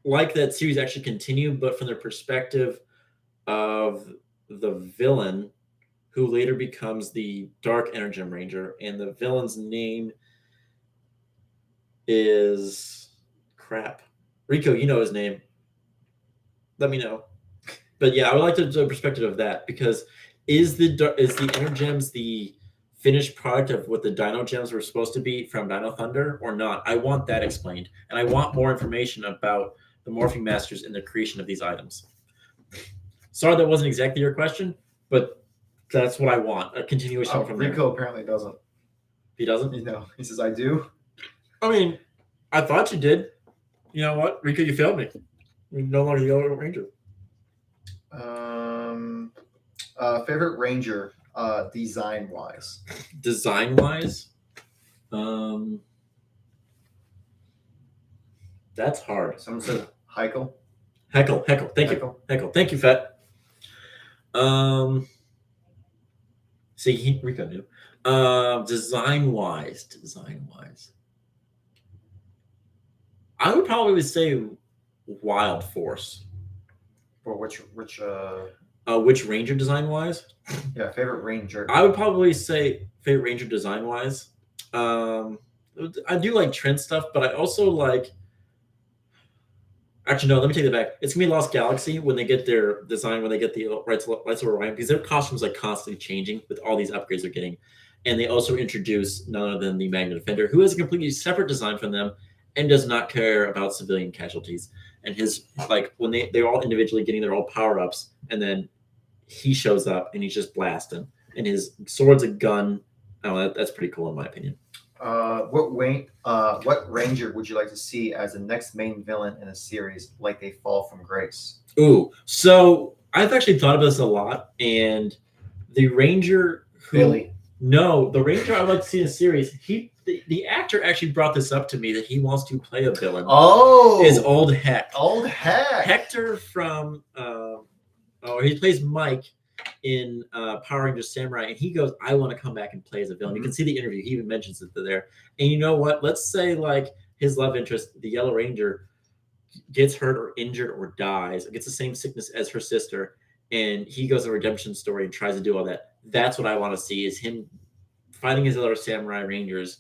Speaker 1: like that series actually continue, but from the perspective of the villain who later becomes the Dark Energem Ranger, and the villain's name is crap. Rico, you know his name. Let me know. But yeah, I would like the perspective of that because is the Energems the finished product of what the Dino Gems were supposed to be from Dino Thunder or not? I want that explained, and I want more information about the Morphing Masters and the creation of these items. Sorry, that wasn't exactly your question, but that's what I want. A continuation from
Speaker 2: Rico
Speaker 1: there.
Speaker 2: apparently doesn't.
Speaker 1: He doesn't?
Speaker 2: He says, I do.
Speaker 1: I mean, I thought you did. You know what? Rico, you failed me. You're no longer the Yellow Ranger.
Speaker 2: Favorite Ranger, design-wise?
Speaker 1: Design-wise? That's hard.
Speaker 2: Someone said Heckle.
Speaker 1: Heckle. Thank you. Heckle. Thank you, Fett. See, Rico knew. Design-wise. I would probably say Wild Force.
Speaker 2: For which
Speaker 1: Ranger design-wise?
Speaker 2: Yeah, favorite Ranger.
Speaker 1: I would probably say favorite Ranger design-wise. I do like Trent stuff, but I also like. Actually, no. Let me take that back. It's gonna be Lost Galaxy when they get their design, when they get the Rights of Orion, because their costumes like constantly changing with all these upgrades they're getting, and they also introduce none other than the Magna Defender, who has a completely separate design from them and does not care about civilian casualties. And his when they're all individually getting their own power ups, and then he shows up and he's just blasting, and his sword's a gun. Oh, that's pretty cool in my opinion.
Speaker 2: What Ranger would you like to see as the next main villain in a series, like they Fall from Grace?
Speaker 1: Ooh, so I've actually thought about this a lot, and the Ranger who
Speaker 2: Billy.
Speaker 1: No, the Ranger I would like to see in a series. The actor actually brought this up to me that he wants to play a villain.
Speaker 2: Oh,
Speaker 1: is Old Heck.
Speaker 2: Old Heck.
Speaker 1: Hector from he plays Mike in Power Rangers Samurai, and he goes, I want to come back and play as a villain. You can see the interview. He even mentions it there. And you know what? Let's say his love interest, the Yellow Ranger, gets hurt or injured or dies, or gets the same sickness as her sister, and he goes a redemption story and tries to do all that. That's what I want to see, is him fighting his other Samurai Rangers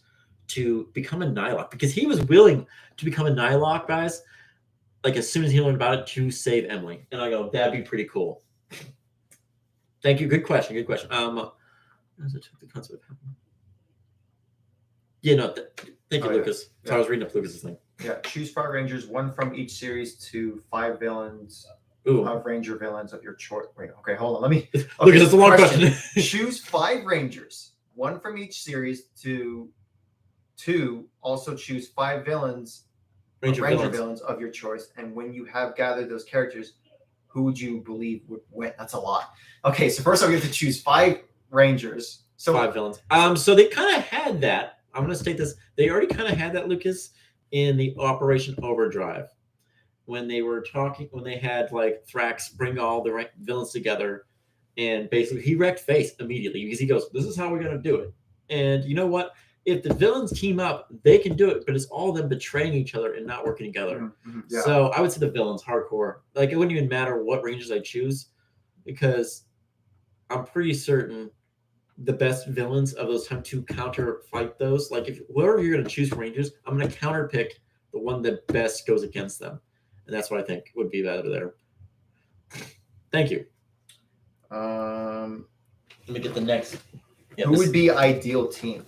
Speaker 1: to become a Nihilok, because he was willing to become a Nihilok, guys, as soon as he learned about it, to save Emily. And I go, that'd be pretty cool. Thank you. Good question. The concept of thank you, Lucas. So I was reading up Lucas's thing.
Speaker 2: Yeah, choose 5 Rangers, 1 from each series, to 5 villains.
Speaker 1: Ooh.
Speaker 2: 5 Ranger villains of your choice. Wait, okay, hold on. Let me. Okay,
Speaker 1: Lucas, it's a long question.
Speaker 2: Choose 5 Rangers, 1 from each series, to 2. Also choose 5 villains Ranger villains of your choice, and when you have gathered those characters, who would you believe would win? That's a lot. Okay, so first we have to choose 5 Rangers. So
Speaker 1: 5 villains. So they kind of had that. I'm going to state this. They already kind of had that, Lucas, in the Operation Overdrive. When they were talking, when they had like Thrax bring all the villains together, and basically he wrecked Face immediately because he goes, "This is how we're going to do it." And you know what? If the villains team up, they can do it, but it's all them betraying each other and not working together. Yeah. So I would say the villains hardcore. Like it wouldn't even matter what Rangers I choose, because I'm pretty certain the best villains of those time to counter fight those. Like if whoever you're going to choose for Rangers, I'm going to counter pick the one that best goes against them, and that's what I think would be better there. Thank you. Let me get the next.
Speaker 2: Yeah, who would be ideal team?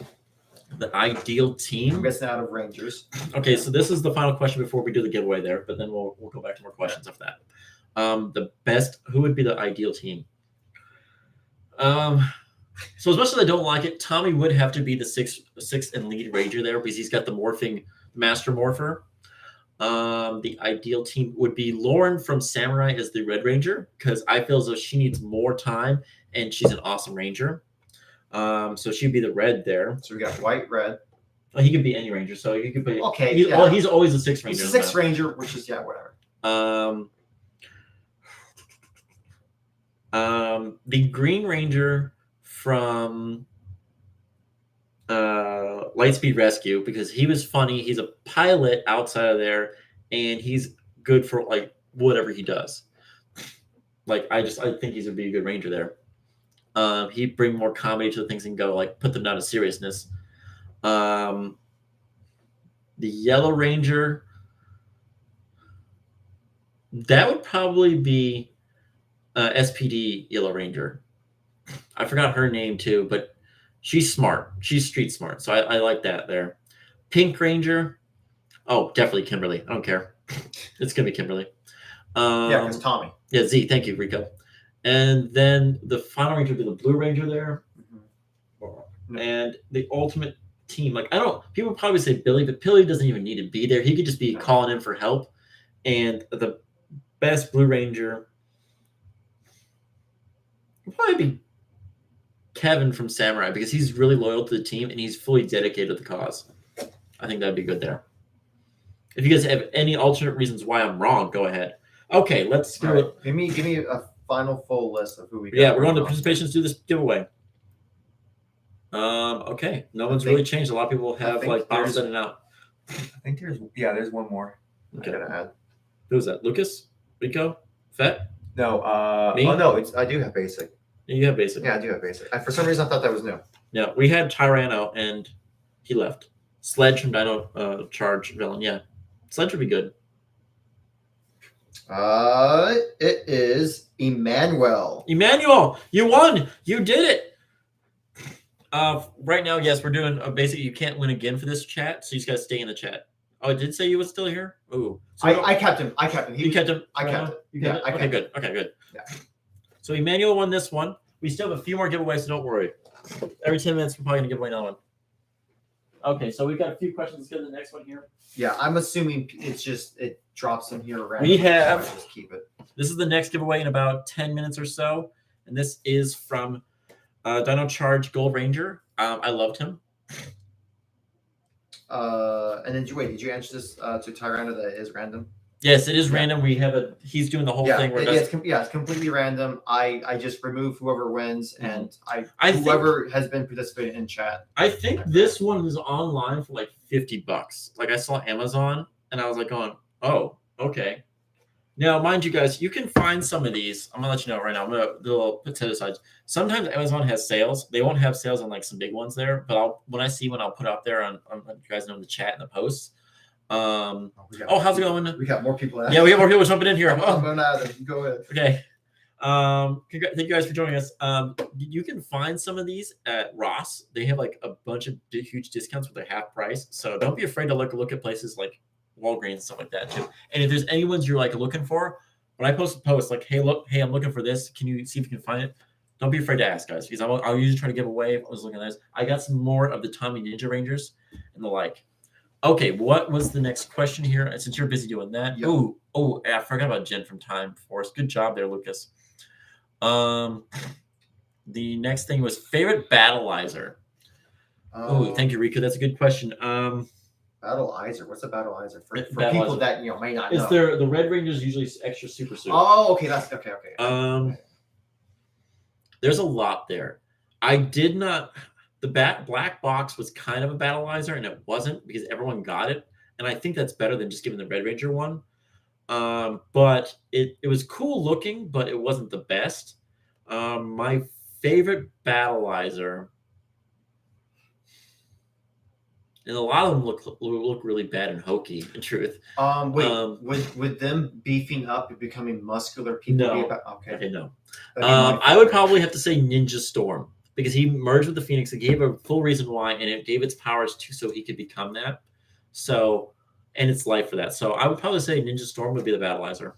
Speaker 1: The ideal team?
Speaker 2: I'm guessing out of Rangers.
Speaker 1: Okay, so this is the final question before we do the giveaway there, but then we'll go back to more questions after that. The best, who would be the ideal team? So as much as I don't like it, Tommy would have to be the sixth and lead Ranger there because he's got the morphing master morpher. The ideal team would be Lauren from Samurai as the Red Ranger, because I feel as though she needs more time and she's an awesome Ranger. So she'd be the red there.
Speaker 2: So we got white, red.
Speaker 1: Well, he could be any Ranger, so he could be
Speaker 2: okay.
Speaker 1: He's always a 6th Ranger.
Speaker 2: He's a 6th Ranger, which is whatever.
Speaker 1: The Green Ranger from Lightspeed Rescue, because he was funny. He's a pilot outside of there, and he's good for like whatever he does. Like I think he's gonna be a good Ranger there. He'd bring more comedy to the things and go like put them down to seriousness. The Yellow Ranger, that would probably be SPD Yellow Ranger. I forgot her name too, but she's smart. She's street smart, so I like that there. Pink Ranger, oh, definitely Kimberly. I don't care. It's gonna be Kimberly.
Speaker 2: Yeah, because Tommy.
Speaker 1: Yeah, Z. Thank you, Rico. And then the final Ranger would be the Blue Ranger there. Mm-hmm. And the ultimate team, like people probably say Billy, but Billy doesn't even need to be there. He could just be calling in for help. And the best Blue Ranger would probably be Kevin from Samurai, because he's really loyal to the team and he's fully dedicated to the cause. I think that'd be good there. If you guys have any alternate reasons why I'm wrong, go ahead. Okay, let's go.
Speaker 2: Right. Give me a final full list of who we got.
Speaker 1: Yeah, we're going to participations, do this giveaway. Okay, no one's really changed. A lot of people have like bounced in and out.
Speaker 2: I think there's one more. Okay. I gotta add.
Speaker 1: Who's that? Lucas? Rico? Fett?
Speaker 2: No. Me? Oh no, I do have basic.
Speaker 1: You have basic.
Speaker 2: Yeah, I do have basic. For some reason I thought that was new.
Speaker 1: Yeah, we had Tyranno and he left. Sledge from Dino Charge villain. Yeah, Sledge would be good.
Speaker 2: It is Emmanuel.
Speaker 1: Emmanuel, you won. You did it. Right now, yes, we're doing a basic. You can't win again for this chat, so you just got to stay in the chat. Oh, it did say you was still here? Oh.
Speaker 2: So I kept him. You kept him.
Speaker 1: I kept him.
Speaker 2: Yeah, I kept him.
Speaker 1: Good. Okay, good. Yeah. So Emmanuel won this one. We still have a few more giveaways, so don't worry. Every 10 minutes, we're probably going to give away another one. Okay, so we've got a few questions. Let's go to the next one here.
Speaker 2: Yeah, I'm assuming it drops in here around.
Speaker 1: We have.
Speaker 2: So just keep it.
Speaker 1: This is the next giveaway in about 10 minutes or so, and this is from Dino Charge Gold Ranger. I loved him.
Speaker 2: And then did you answer this to Tyranno that is random?
Speaker 1: Yes, it is random. We have he's doing the whole thing.
Speaker 2: It's completely random. I just remove whoever wins, and whoever has been participating in chat.
Speaker 1: I think this one is online for like $50. Like I saw Amazon, and I was like going, oh, okay. Now, mind you guys, you can find some of these. I'm gonna let you know right now. I'm gonna do a little put aside. Sometimes Amazon has sales. They won't have sales on like some big ones there, but when I see one, I'll put up there on you guys know in the chat and the posts. How's it going?
Speaker 2: We got more people.
Speaker 1: Yeah, we got more people jumping in here.
Speaker 2: Go ahead.
Speaker 1: Okay. Thank you guys for joining us. You can find some of these at Ross. They have like a bunch of huge discounts with their half price. So don't be afraid to look at places like Walgreens and stuff like that too. And if there's any ones you're like looking for, when I post a post like, hey, I'm looking for this. Can you see if you can find it? Don't be afraid to ask, guys, because I'll usually try to give away. If I was looking at this, I got some more of the Tommy Ninja Rangers and the like. Okay, what was the next question here? Since you're busy doing that.
Speaker 2: Yep.
Speaker 1: Oh, I forgot about Jen from Time Force. Good job there, Lucas. The next thing was favorite battleizer. Oh, thank you, Rico. That's a good question.
Speaker 2: Battleizer. What's a battleizer for
Speaker 1: Battleizer.
Speaker 2: people that may not know?
Speaker 1: It's the Red Ranger's usually extra super suit.
Speaker 2: Oh, okay. That's okay.
Speaker 1: There's a lot there. I did not. The black box was kind of a battleizer, and it wasn't because everyone got it, and I think that's better than just giving the Red Ranger one. But it was cool looking, but it wasn't the best. My favorite battleizer, and a lot of them look really bad and hokey. In truth,
Speaker 2: with them beefing up and becoming muscular people.
Speaker 1: No. Okay, no. I would probably have to say Ninja Storm because he merged with the Phoenix. It gave a full reason why, and it gave its powers to so he could become that. So, and its life for that. So I would probably say Ninja Storm would be the battleizer.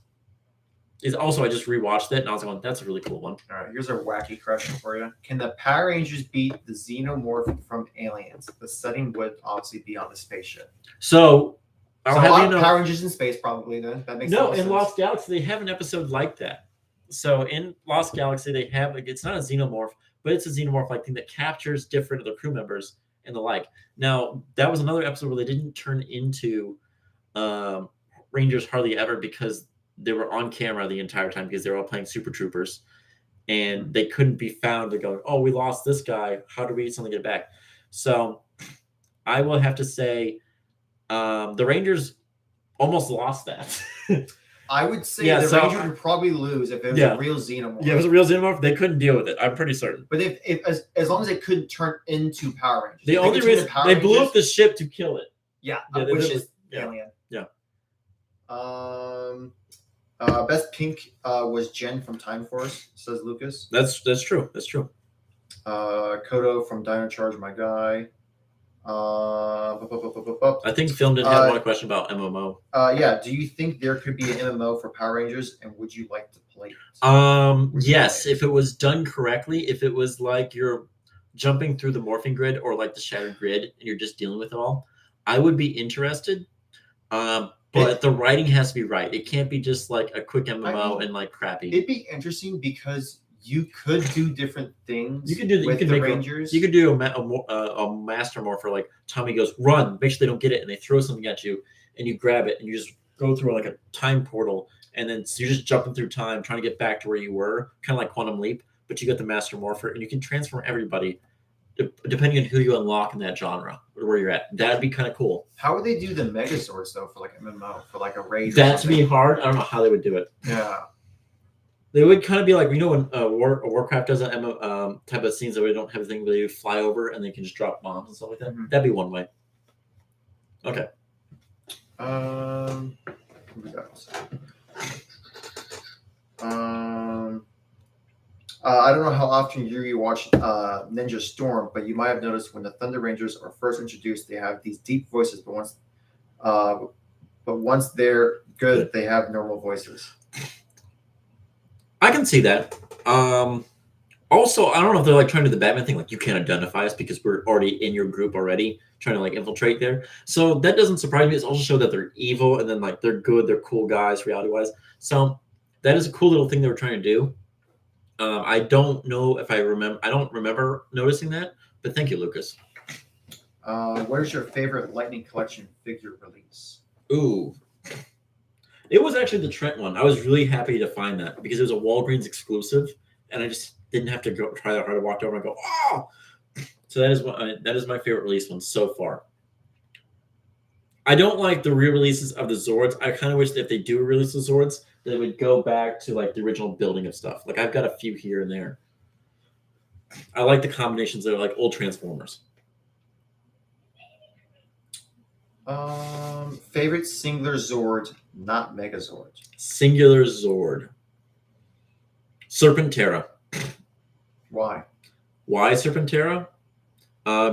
Speaker 1: Is also I just rewatched it and I was going, that's a really cool one.
Speaker 2: All right, here's a wacky question for you. Can the Power Rangers beat the Xenomorph from Aliens? The setting would obviously be on the spaceship.
Speaker 1: So I'll have you know,
Speaker 2: Power Rangers in space probably then. That makes
Speaker 1: no, in
Speaker 2: sense.
Speaker 1: Lost Galaxy they have an episode like that. So in Lost Galaxy they have it's not a xenomorph, but it's a xenomorph like thing that captures different of the crew members and the like. Now that was another episode where they didn't turn into Rangers hardly ever because they were on camera the entire time because they were all playing Super Troopers, and they couldn't be found. They're going, oh, we lost this guy. How do we suddenly get it back? So I will have to say the Rangers almost lost that.
Speaker 2: I would say the Rangers would probably lose if it was a real Xenomorph.
Speaker 1: Yeah, if it was a real Xenomorph, they couldn't deal with it. I'm pretty certain.
Speaker 2: But if as long as it couldn't turn into Power Rangers.
Speaker 1: The only reason they blew up the ship to kill it.
Speaker 2: Yeah, which is Alien.
Speaker 1: Yeah.
Speaker 2: Best pink was Jen from Time Force, says Lucas.
Speaker 1: That's true. That's true.
Speaker 2: Kodo from Dino Charge, my guy.
Speaker 1: I think Film did have one question about MMO.
Speaker 2: Yeah. Do you think there could be an MMO for Power Rangers, and would you like to play it?
Speaker 1: Yes, if it was done correctly. If it was like you're jumping through the morphing grid or like the shattered grid, and you're just dealing with it all, I would be interested. But the writing has to be right. It can't be just like a quick MMO and like crappy.
Speaker 2: It'd be interesting because you could do different things.
Speaker 1: You could do
Speaker 2: with the Rangers.
Speaker 1: You could do a master morpher like Tommy goes run, make sure they don't get it, and they throw something at you, and you grab it, and you just go through like a time portal, and then so you're just jumping through time, trying to get back to where you were, kind of like Quantum Leap. But you got the master morpher, and you can transform everybody depending on who you unlock in that genre or where you're at. That'd be kind of cool.
Speaker 2: How would they do the Megazords though for like MMO, for like a raid?
Speaker 1: That'd be hard. I don't know how they would do it.
Speaker 2: Yeah.
Speaker 1: They would kind of be like, when Warcraft does a type of scenes that we don't have anything, they fly over and they can just drop bombs and stuff like that. Mm-hmm. That'd be one way. Okay.
Speaker 2: What we got? I don't know how often you watch Ninja Storm, but you might have noticed when the Thunder Rangers are first introduced, they have these deep voices, but once they're good, they have normal voices.
Speaker 1: I can see that. Also, I don't know if they're like trying to do the Batman thing, like you can't identify us because we're already in your group already, trying to like infiltrate there. So that doesn't surprise me. It's also show that they're evil and then like they're good, they're cool guys, reality-wise. So that is a cool little thing they were trying to do. I don't know if I don't remember noticing that, but thank you, Lucas.
Speaker 2: What is your favorite Lightning Collection figure release?
Speaker 1: Ooh. It was actually the Trent one. I was really happy to find that because it was a Walgreens exclusive, and I just didn't have to go try that hard. I walked over and go, oh! So that is my favorite release one so far. I don't like the re-releases of the Zords. I kind of wish that if they do release the Zords, they would go back to like the original building of stuff. Like I've got a few here and there. I like the combinations that are like old Transformers.
Speaker 2: Favorite singular Zord, not Megazord.
Speaker 1: Singular Zord. Serpentera.
Speaker 2: Why?
Speaker 1: Why Serpentera?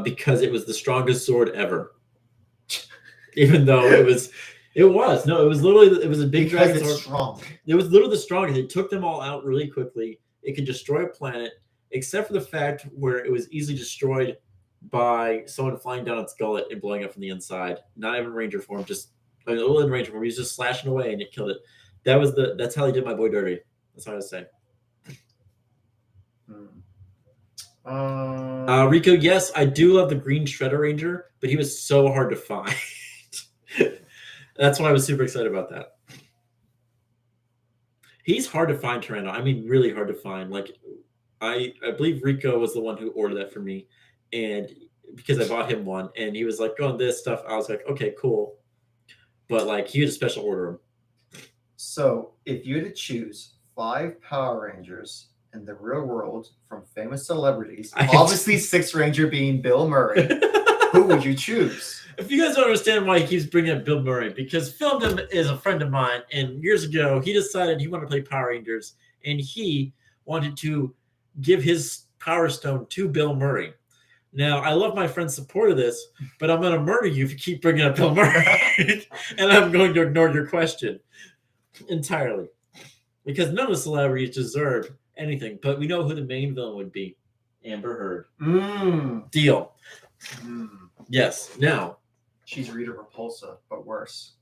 Speaker 1: Because it was the strongest sword ever. Even though it was a big dragon sword.
Speaker 2: Strong.
Speaker 1: It was literally the strongest. It took them all out really quickly. It could destroy a planet, except for the fact where it was easily destroyed by someone flying down its gullet and blowing up from the inside. Not even Ranger form, just a little in Ranger form. He was just slashing away and it killed it. That's how he did my boy dirty. That's what I was saying. Rico, yes, I do love the green Shredder Ranger, but he was so hard to find. That's why I was super excited about that. He's hard to find, Tyranno. I mean, really hard to find. Like, I believe Rico was the one who ordered that for me, and because I bought him one, and he was like, "Go on this stuff." I was like, "Okay, cool," but like he had a special order him.
Speaker 2: So, if you had to choose 5 Power Rangers in the real world from famous celebrities, obviously Sixth Ranger being Bill Murray, who would you choose?
Speaker 1: If you guys don't understand why he keeps bringing up Bill Murray, because Phil is a friend of mine, and years ago he decided he wanted to play Power Rangers, and he wanted to give his Power Stone to Bill Murray. Now, I love my friend's support of this, but I'm going to murder you if you keep bringing up Bill Murray, and I'm going to ignore your question entirely, because none of the celebrities deserve anything, but we know who the main villain would be. Amber Heard. Deal. Yes. Now,
Speaker 2: she's Rita Repulsa, but worse.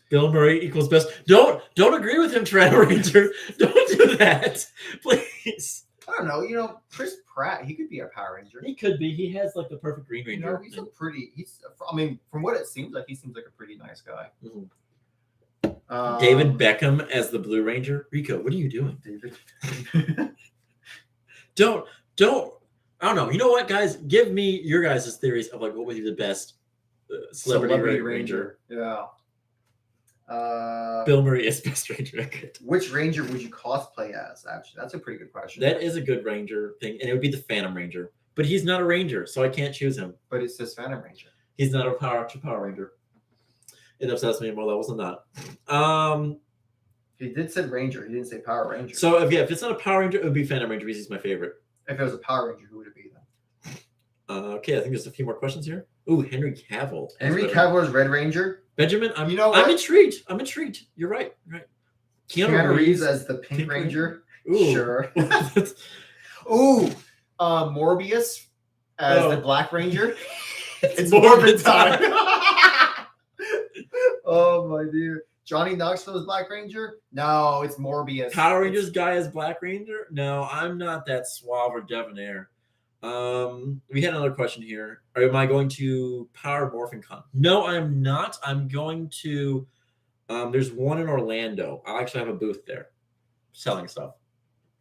Speaker 1: Bill Murray equals best. Don't agree with him, Tyranno Ranger. Don't do that, please.
Speaker 2: I don't know. You know, Chris Pratt. He could be a Power Ranger.
Speaker 1: He could be. He has like the perfect Green Ranger.
Speaker 2: You know, I mean, from what it seems like, he seems like a pretty nice guy.
Speaker 1: David Beckham as the Blue Ranger. Rico, what are you doing?
Speaker 2: David.
Speaker 1: don't. I don't know. You know what, guys? Give me your guys' theories of like what would be the best celebrity Ranger.
Speaker 2: Yeah.
Speaker 1: Bill Murray is best Ranger.
Speaker 2: Which Ranger would you cosplay as? Actually, that's a pretty good question.
Speaker 1: That is a good Ranger thing, and it would be the Phantom Ranger. But he's not a Ranger, so I can't choose him.
Speaker 2: But it says Phantom Ranger.
Speaker 1: He's not a Power Ranger. It upsets me more levels than not.
Speaker 2: He did say Ranger. He didn't say Power Ranger.
Speaker 1: So if it's not a Power Ranger, it would be Phantom Ranger because he's my favorite.
Speaker 2: If it was a Power Ranger, who would it be then?
Speaker 1: Okay, I think there's a few more questions here. Ooh, Henry Cavill.
Speaker 2: Henry Cavill is Red Ranger.
Speaker 1: Benjamin, I'm intrigued. You're right.
Speaker 2: Keanu Reeves as the Pink Ranger.
Speaker 1: Ooh.
Speaker 2: Sure. Ooh, Morbius as the Black Ranger. It's Morbid time. Oh my dear. Johnny Knoxville is Black Ranger? No, it's Morbius.
Speaker 1: Power Rangers guy is Black Ranger? No, I'm not that suave or debonair. We had another question here. Am I going to Power Morphin Con? No, I'm not. I'm going to there's one in Orlando. I'll actually have a booth there selling stuff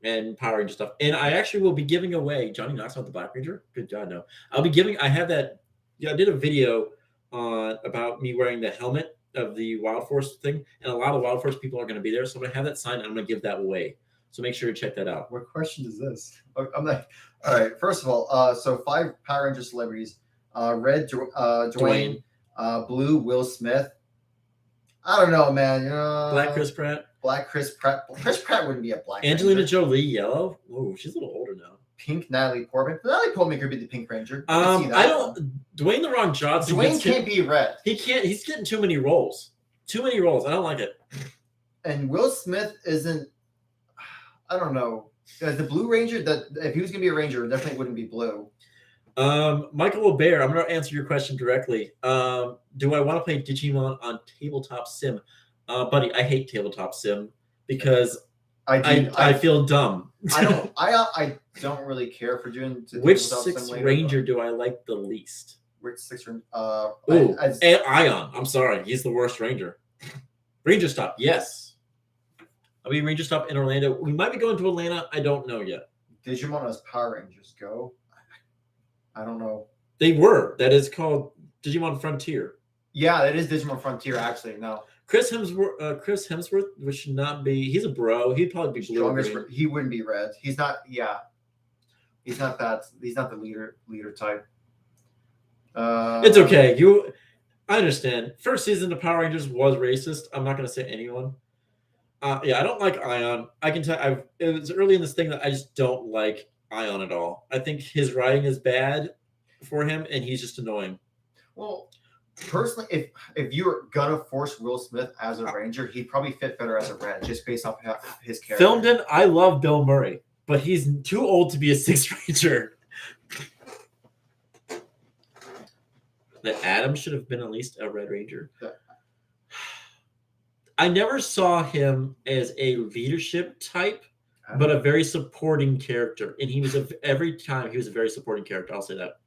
Speaker 1: and Power Ranger stuff. And I actually will be giving away Johnny Knoxville the Black Ranger. Good job, no. I did a video about me wearing the helmet of the Wild Force thing, and a lot of Wild Force people are going to be there, so I'm going to have that signed and I'm going to give that away. So make sure to check that out.
Speaker 2: What question is this? I'm like, all right. First of all, so 5 Power Ranger celebrities: Red, Dwayne, Blue, Will Smith. I don't know, man.
Speaker 1: Black Chris Pratt.
Speaker 2: Chris Pratt wouldn't be a Black
Speaker 1: Angelina
Speaker 2: Ranger.
Speaker 1: Jolie, yellow. Oh, she's a little older now.
Speaker 2: Pink, Natalie Portman. Natalie Portman could be the Pink Ranger.
Speaker 1: Dwayne The Rock Johnson.
Speaker 2: Dwayne can't be red.
Speaker 1: He can't. He's getting too many roles. I don't like it.
Speaker 2: And Will Smith isn't. I don't know. The Blue Ranger. That if he was gonna be a Ranger, it definitely wouldn't be blue.
Speaker 1: Michael Aubert, I'm going to answer your question directly. Do I want to play Digimon on Tabletop Sim? Buddy, I hate Tabletop Sim because I feel dumb.
Speaker 2: I don't really care for doing.
Speaker 1: Which Sixth Ranger do I like the least?
Speaker 2: Which Sixth Ranger?
Speaker 1: Ion. I'm sorry, he's the worst Ranger. Ranger Stop, yes. I'll be Ranger Stop in Orlando. We might be going to Atlanta. I don't know yet.
Speaker 2: Digimon as Power Rangers go. I don't know.
Speaker 1: They were. That is called Digimon Frontier.
Speaker 2: Yeah, that is Digimon Frontier. Actually, no.
Speaker 1: Chris Hemsworth, which should not be. He's a bro. He'd probably be blue.
Speaker 2: He wouldn't be red. He's not. Yeah. He's not that. He's not the leader type.
Speaker 1: It's okay. I understand. First season of Power Rangers was racist. I'm not going to say anyone. I don't like Ion. I can tell. It was early in this thing that I just don't like Ion at all. I think his writing is bad for him, and he's just annoying.
Speaker 2: Well, personally, if you were gonna force Will Smith as a Ranger, he'd probably fit better as a Red, just based off his character.
Speaker 1: Filmed in, I love Bill Murray, but he's too old to be a Sixth Ranger. that Adam should have been at least a Red Ranger.
Speaker 2: Yeah.
Speaker 1: I never saw him as a leadership type, but a very supporting character. And he was every time he was a very supporting character. I'll say that.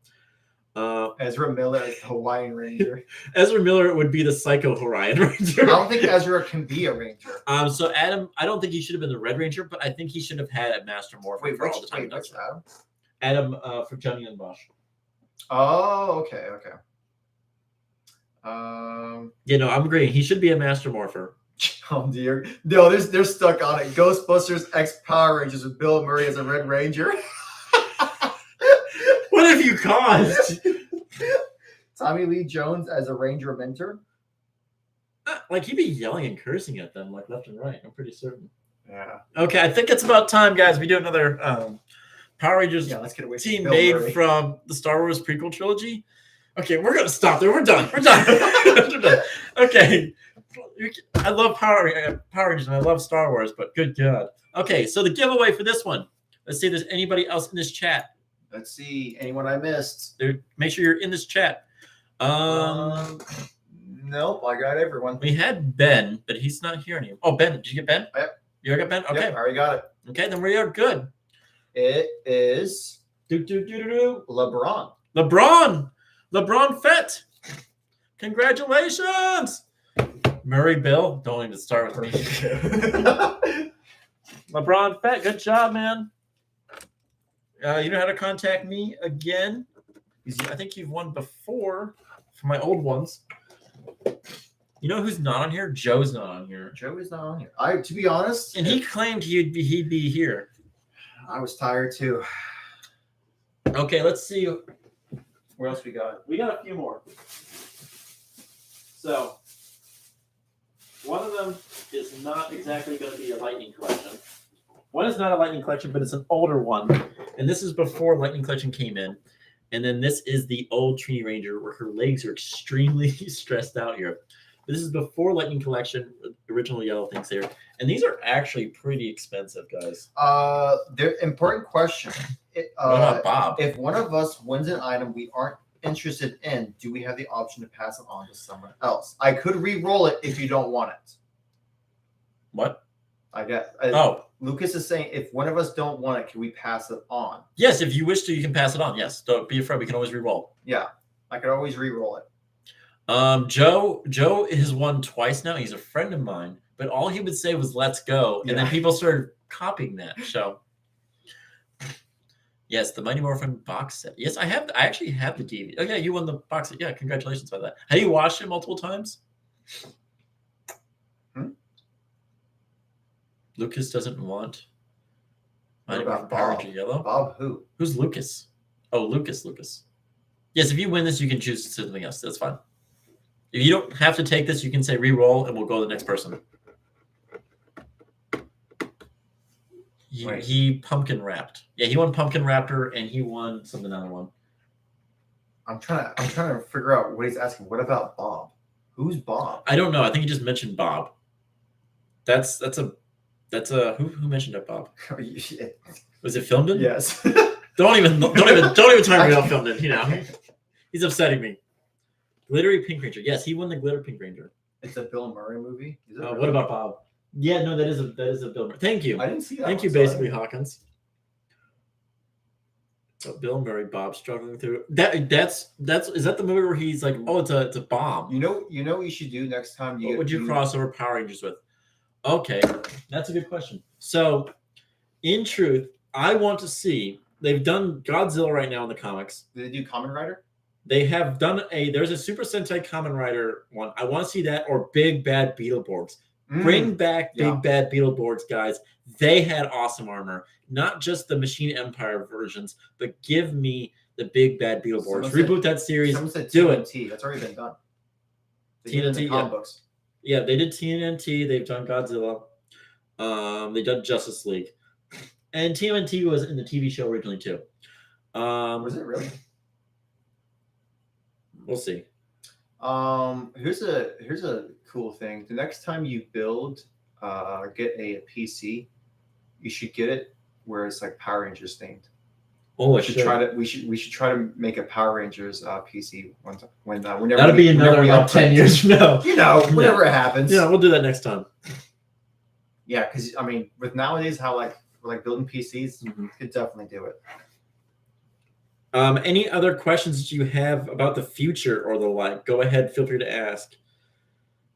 Speaker 2: Ezra Miller as the Hawaiian Ranger.
Speaker 1: Ezra Miller would be the psycho Hawaiian Ranger.
Speaker 2: I don't think Ezra can be a Ranger.
Speaker 1: So Adam, I don't think he should have been the Red Ranger, but I think he should have had a Master Morphin for all the time.
Speaker 2: Wait, Adam?
Speaker 1: Adam for Johnny and Bosch.
Speaker 2: Oh, okay.
Speaker 1: Yeah, no, I'm agreeing. He should be a Master Morpher.
Speaker 2: Oh dear. No, they're stuck on it. Ghostbusters X Power Rangers with Bill Murray as a Red Ranger.
Speaker 1: What have you caused?
Speaker 2: Tommy Lee Jones as a Ranger mentor.
Speaker 1: Like he'd be yelling and cursing at them like left and right. I'm pretty certain.
Speaker 2: Yeah.
Speaker 1: Okay, I think it's about time, guys. We do another Power Rangers
Speaker 2: let's get away from
Speaker 1: team
Speaker 2: Bill
Speaker 1: made
Speaker 2: Murray.
Speaker 1: from the Star Wars prequel trilogy. Okay, we're gonna stop there. We're done. We're done. We're done. Okay. I love Power Rangers and I love Star Wars, but good God. Okay, so the giveaway for this one. Let's see if there's anybody else in this chat.
Speaker 2: Let's see. Anyone I missed?
Speaker 1: Make sure you're in this chat.
Speaker 2: Nope, I got everyone.
Speaker 1: We had Ben, but he's not here anymore. Oh, Ben, did you get Ben?
Speaker 2: Yep.
Speaker 1: You got Ben? Okay.
Speaker 2: Yep, I already got it.
Speaker 1: Okay, then we are good.
Speaker 2: It is LeBron.
Speaker 1: LeBron Fett. Congratulations. Murray Bill. Don't even start with me. LeBron Fett. Good job, man. You know how to contact me again. I think you've won before for my old ones. You know who's not on here? Joe's not on here.
Speaker 2: Joe is not on here. To be honest,
Speaker 1: and he claimed he'd be here.
Speaker 2: I was tired too.
Speaker 1: Okay, let's see.
Speaker 2: Where else we got?
Speaker 1: We got a few more. So, one of them is not exactly going to be a Lightning Collection. One is not a Lightning Collection, but it's an older one. And this is before Lightning Collection came in. And then this is the old Trini Ranger where her legs are extremely stressed out here. But this is before Lightning Collection, original yellow things here. And these are actually pretty expensive, guys.
Speaker 2: Important question.
Speaker 1: What about Bob?
Speaker 2: If one of us wins an item we aren't interested in, do we have the option to pass it on to someone else? I could re-roll it if you don't want it.
Speaker 1: What?
Speaker 2: I guess. Lucas is saying if one of us don't want it, can we pass it on?
Speaker 1: Yes, if you wish to, you can pass it on. Yes, don't be afraid. We can always re-roll.
Speaker 2: Yeah, I could always re-roll it.
Speaker 1: Joe has won twice now. He's a friend of mine, but all he would say was "Let's go," and then people started copying that. So, yes, the Mighty Morphin box set. Yes, I actually have the DVD. Oh yeah, you won the box set. Yeah, congratulations on that. Have you watched it multiple times? Lucas doesn't want Mighty Morphin Power Ranger Yellow.
Speaker 2: Bob who?
Speaker 1: Who's Lucas? Oh, Lucas. Yes, if you win this, you can choose something else. That's fine. If you don't have to take this, you can say re-roll, and we'll go to the next person. He pumpkin wrapped. Yeah, he won Pumpkin Raptor, and he won another one.
Speaker 2: I'm trying to figure out what he's asking. What about Bob? Who's Bob?
Speaker 1: I don't know. I think he just mentioned Bob. That's a who mentioned that, Bob? Was it filmed in?
Speaker 2: Yes.
Speaker 1: Don't even tell me about filmed in. You know, he's upsetting me. Glittery Pink Ranger. Yes, he won the Glitter Pink Ranger.
Speaker 2: It's a Bill Murray movie. Is it
Speaker 1: really? What about Bob? Yeah, no, that is a Bill Murray. Thank you.
Speaker 2: I didn't see that.
Speaker 1: Thank you, basically Hawkins. So Bill Murray, Bob struggling through that. Is that the movie where he's like, oh, it's a bomb.
Speaker 2: You know what you should do next time.
Speaker 1: What would you cross over Power Rangers with? Okay, that's a good question. So, in truth, I want to see. They've done Godzilla right now in the comics.
Speaker 2: Did they do Kamen Rider?
Speaker 1: They have done there's a Super Sentai Kamen Rider one. I want to see that, or Big Bad Beetleborgs. Bring back Big Bad Beetleborgs, guys. They had awesome armor. Not just the Machine Empire versions, but give me the Big Bad Beetleborgs. Reboot that series. Do it.
Speaker 2: That's already been done.
Speaker 1: TNT,
Speaker 2: comic books.
Speaker 1: Yeah, they did TNT. They've done Godzilla. They've done Justice League. And TMNT was in the TV show originally, too.
Speaker 2: Was it really?
Speaker 1: We'll see.
Speaker 2: Here's a cool thing. The next time you build, get a PC, you should get it where it's like Power Rangers themed.
Speaker 1: Oh,
Speaker 2: we should try to make a Power Rangers PC one time whenever
Speaker 1: that'll be another like 10 years from now.
Speaker 2: Whenever it happens.
Speaker 1: Yeah, we'll do that next time.
Speaker 2: Yeah, because I mean, with nowadays how like we're like building PCs, could definitely do it.
Speaker 1: Any other questions that you have about the future or the like? Go ahead, feel free to ask.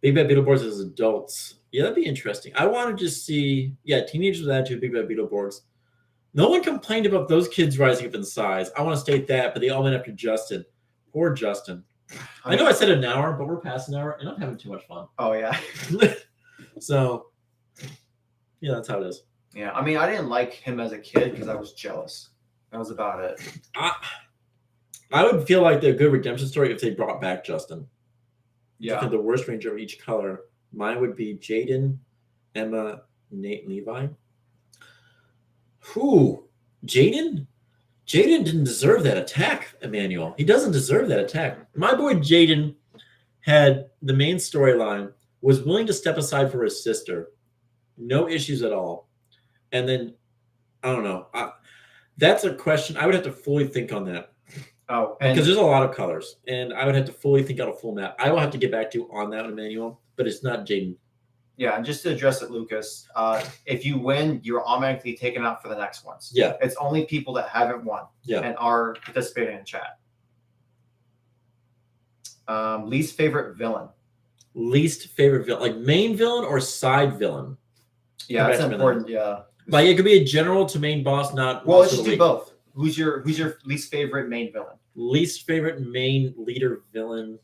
Speaker 1: Big Bad Beetleborgs as adults. Yeah, that'd be interesting. I want to just see, teenagers with attitude, Big Bad Beetleborgs. No one complained about those kids rising up in size. I want to state that, but they all went after Justin. Poor Justin. I know I said an hour, but we're past an hour, and I'm having too much fun.
Speaker 2: Oh, yeah.
Speaker 1: So, yeah, that's how it is.
Speaker 2: Yeah, I mean, I didn't like him as a kid because I was jealous. That was about it.
Speaker 1: I would feel like the good redemption story if they brought back Justin.
Speaker 2: Yeah.
Speaker 1: The worst ranger of each color. Mine would be Jaden, Emma, Nate, Levi. Who? Jaden? Jaden didn't deserve that attack, Emmanuel. He doesn't deserve that attack. My boy Jaden had the main storyline, was willing to step aside for his sister. No issues at all. And then, I don't know. That's a question. I would have to fully think on that.
Speaker 2: Oh,
Speaker 1: because there's a lot of colors, and I would have to fully think out a full map. I will have to get back to you on that one, Emmanuel, but it's not Jaden.
Speaker 2: Yeah, and just to address it, Lucas, if you win, you're automatically taken out for the next ones.
Speaker 1: Yeah.
Speaker 2: It's only people that haven't won and are participating in chat. Least favorite villain.
Speaker 1: Least favorite villain, like main villain or side villain?
Speaker 2: Yeah, that's important. Yeah.
Speaker 1: Like it could be a general to main boss, not.
Speaker 2: Well, let's just do both. Who's your least favorite main villain?
Speaker 1: Least favorite main leader villain.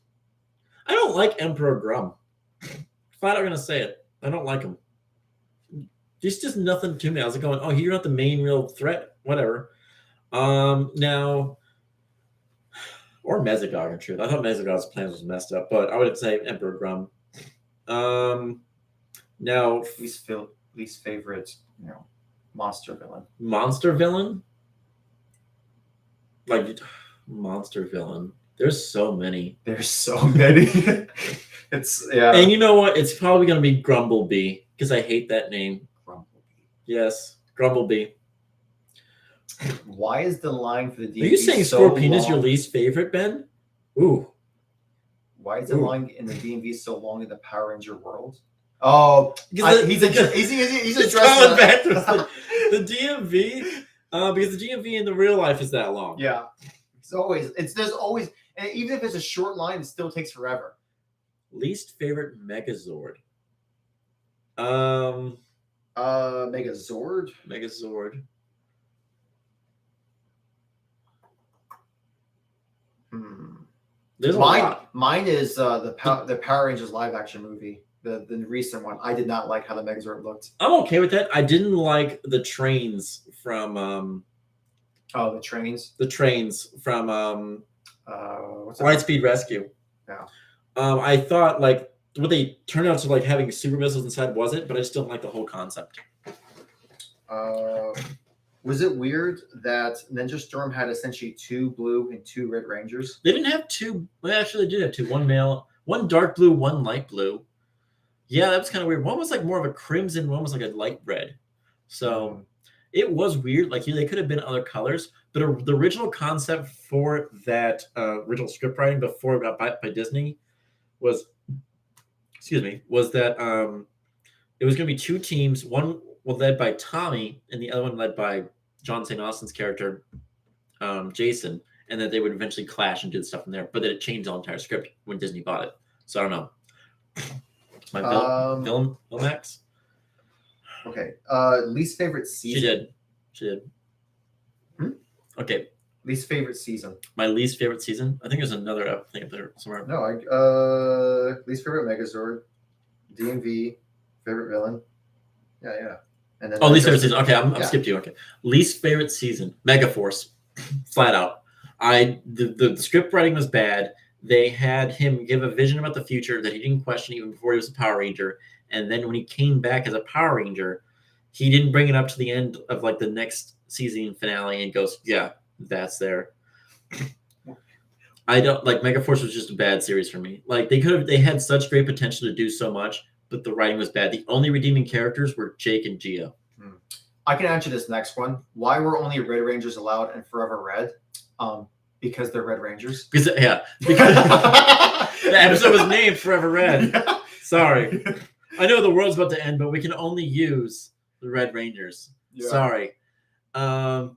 Speaker 1: I don't like Emperor Grum. Flat out gonna say it. I don't like him. There's just nothing to me. I was like going, oh, you're not the main real threat. Whatever. Now, or Mesogog in truth. I thought Mesogog's plans was messed up, but I would say Emperor Grum. Now
Speaker 2: least favorite, monster villain.
Speaker 1: Monster villain? Like monster villain. There's so many.
Speaker 2: It's
Speaker 1: And you know what? It's probably gonna be Grumblebee because I hate that name.
Speaker 2: Grumblebee.
Speaker 1: Yes, Grumblebee.
Speaker 2: Why is the line for the DMV
Speaker 1: Are you saying Scorpion is your least favorite, Ben? Ooh.
Speaker 2: Why is the line in the DMV so long in the Power Ranger world? Oh, he's addressing
Speaker 1: back to the DMV. Because the DMV in the real life is that long.
Speaker 2: Yeah. There's always, and even if it's a short line, it still takes forever.
Speaker 1: Least favorite Megazord.
Speaker 2: Megazord.
Speaker 1: There's
Speaker 2: mine is the Power Rangers live action movie, the recent one. I did not like how the Megazord looked.
Speaker 1: I'm okay with that. I didn't like the trains from
Speaker 2: the trains.
Speaker 1: The trains from
Speaker 2: what's
Speaker 1: Lightspeed Rescue.
Speaker 2: Yeah.
Speaker 1: I thought like what they turned out to like having super missiles inside wasn't, but I still don't like the whole concept.
Speaker 2: Was it weird that Ninja Storm had essentially 2 blue and 2 red Rangers?
Speaker 1: They didn't have 2. Well, actually, they did have 2. One male, one dark blue, one light blue. Yeah, that was kind of weird. One was like more of a crimson, one was like a light red. So it was weird. Like they could have been other colors, but the original concept for that original script writing before it got bought by Disney was that it was going to be 2 teams. One led by Tommy, and the other one led by John St. Austin's character, Jason, and that they would eventually clash and do the stuff from there. But then it changed the entire script when Disney bought it. So I don't know. My villain Max.
Speaker 2: Okay. Least favorite season.
Speaker 1: She did. Okay.
Speaker 2: Least favorite season.
Speaker 1: My least favorite season. I think there's another thing up there somewhere.
Speaker 2: No, least favorite Megazord, DMV, favorite villain. Yeah. And then
Speaker 1: least favorite season. Okay, I'm skipped you. Okay, least favorite season. Megaforce, flat out. The script writing was bad. They had him give a vision about the future that he didn't question even before he was a Power Ranger, and then when he came back as a Power Ranger, he didn't bring it up to the end of like the next season finale and goes, "Yeah, that's there." I don't like Megaforce was just a bad series for me. Like they had such great potential to do so much, but the writing was bad. The only redeeming characters were Jake and Gio.
Speaker 2: I can answer this next one. Why were only Red Rangers allowed in Forever Red? Because they're Red Rangers.
Speaker 1: Because the episode was named Forever Red. Yeah. Sorry. I know the world's about to end, but we can only use the Red Rangers. Yeah. Sorry. No,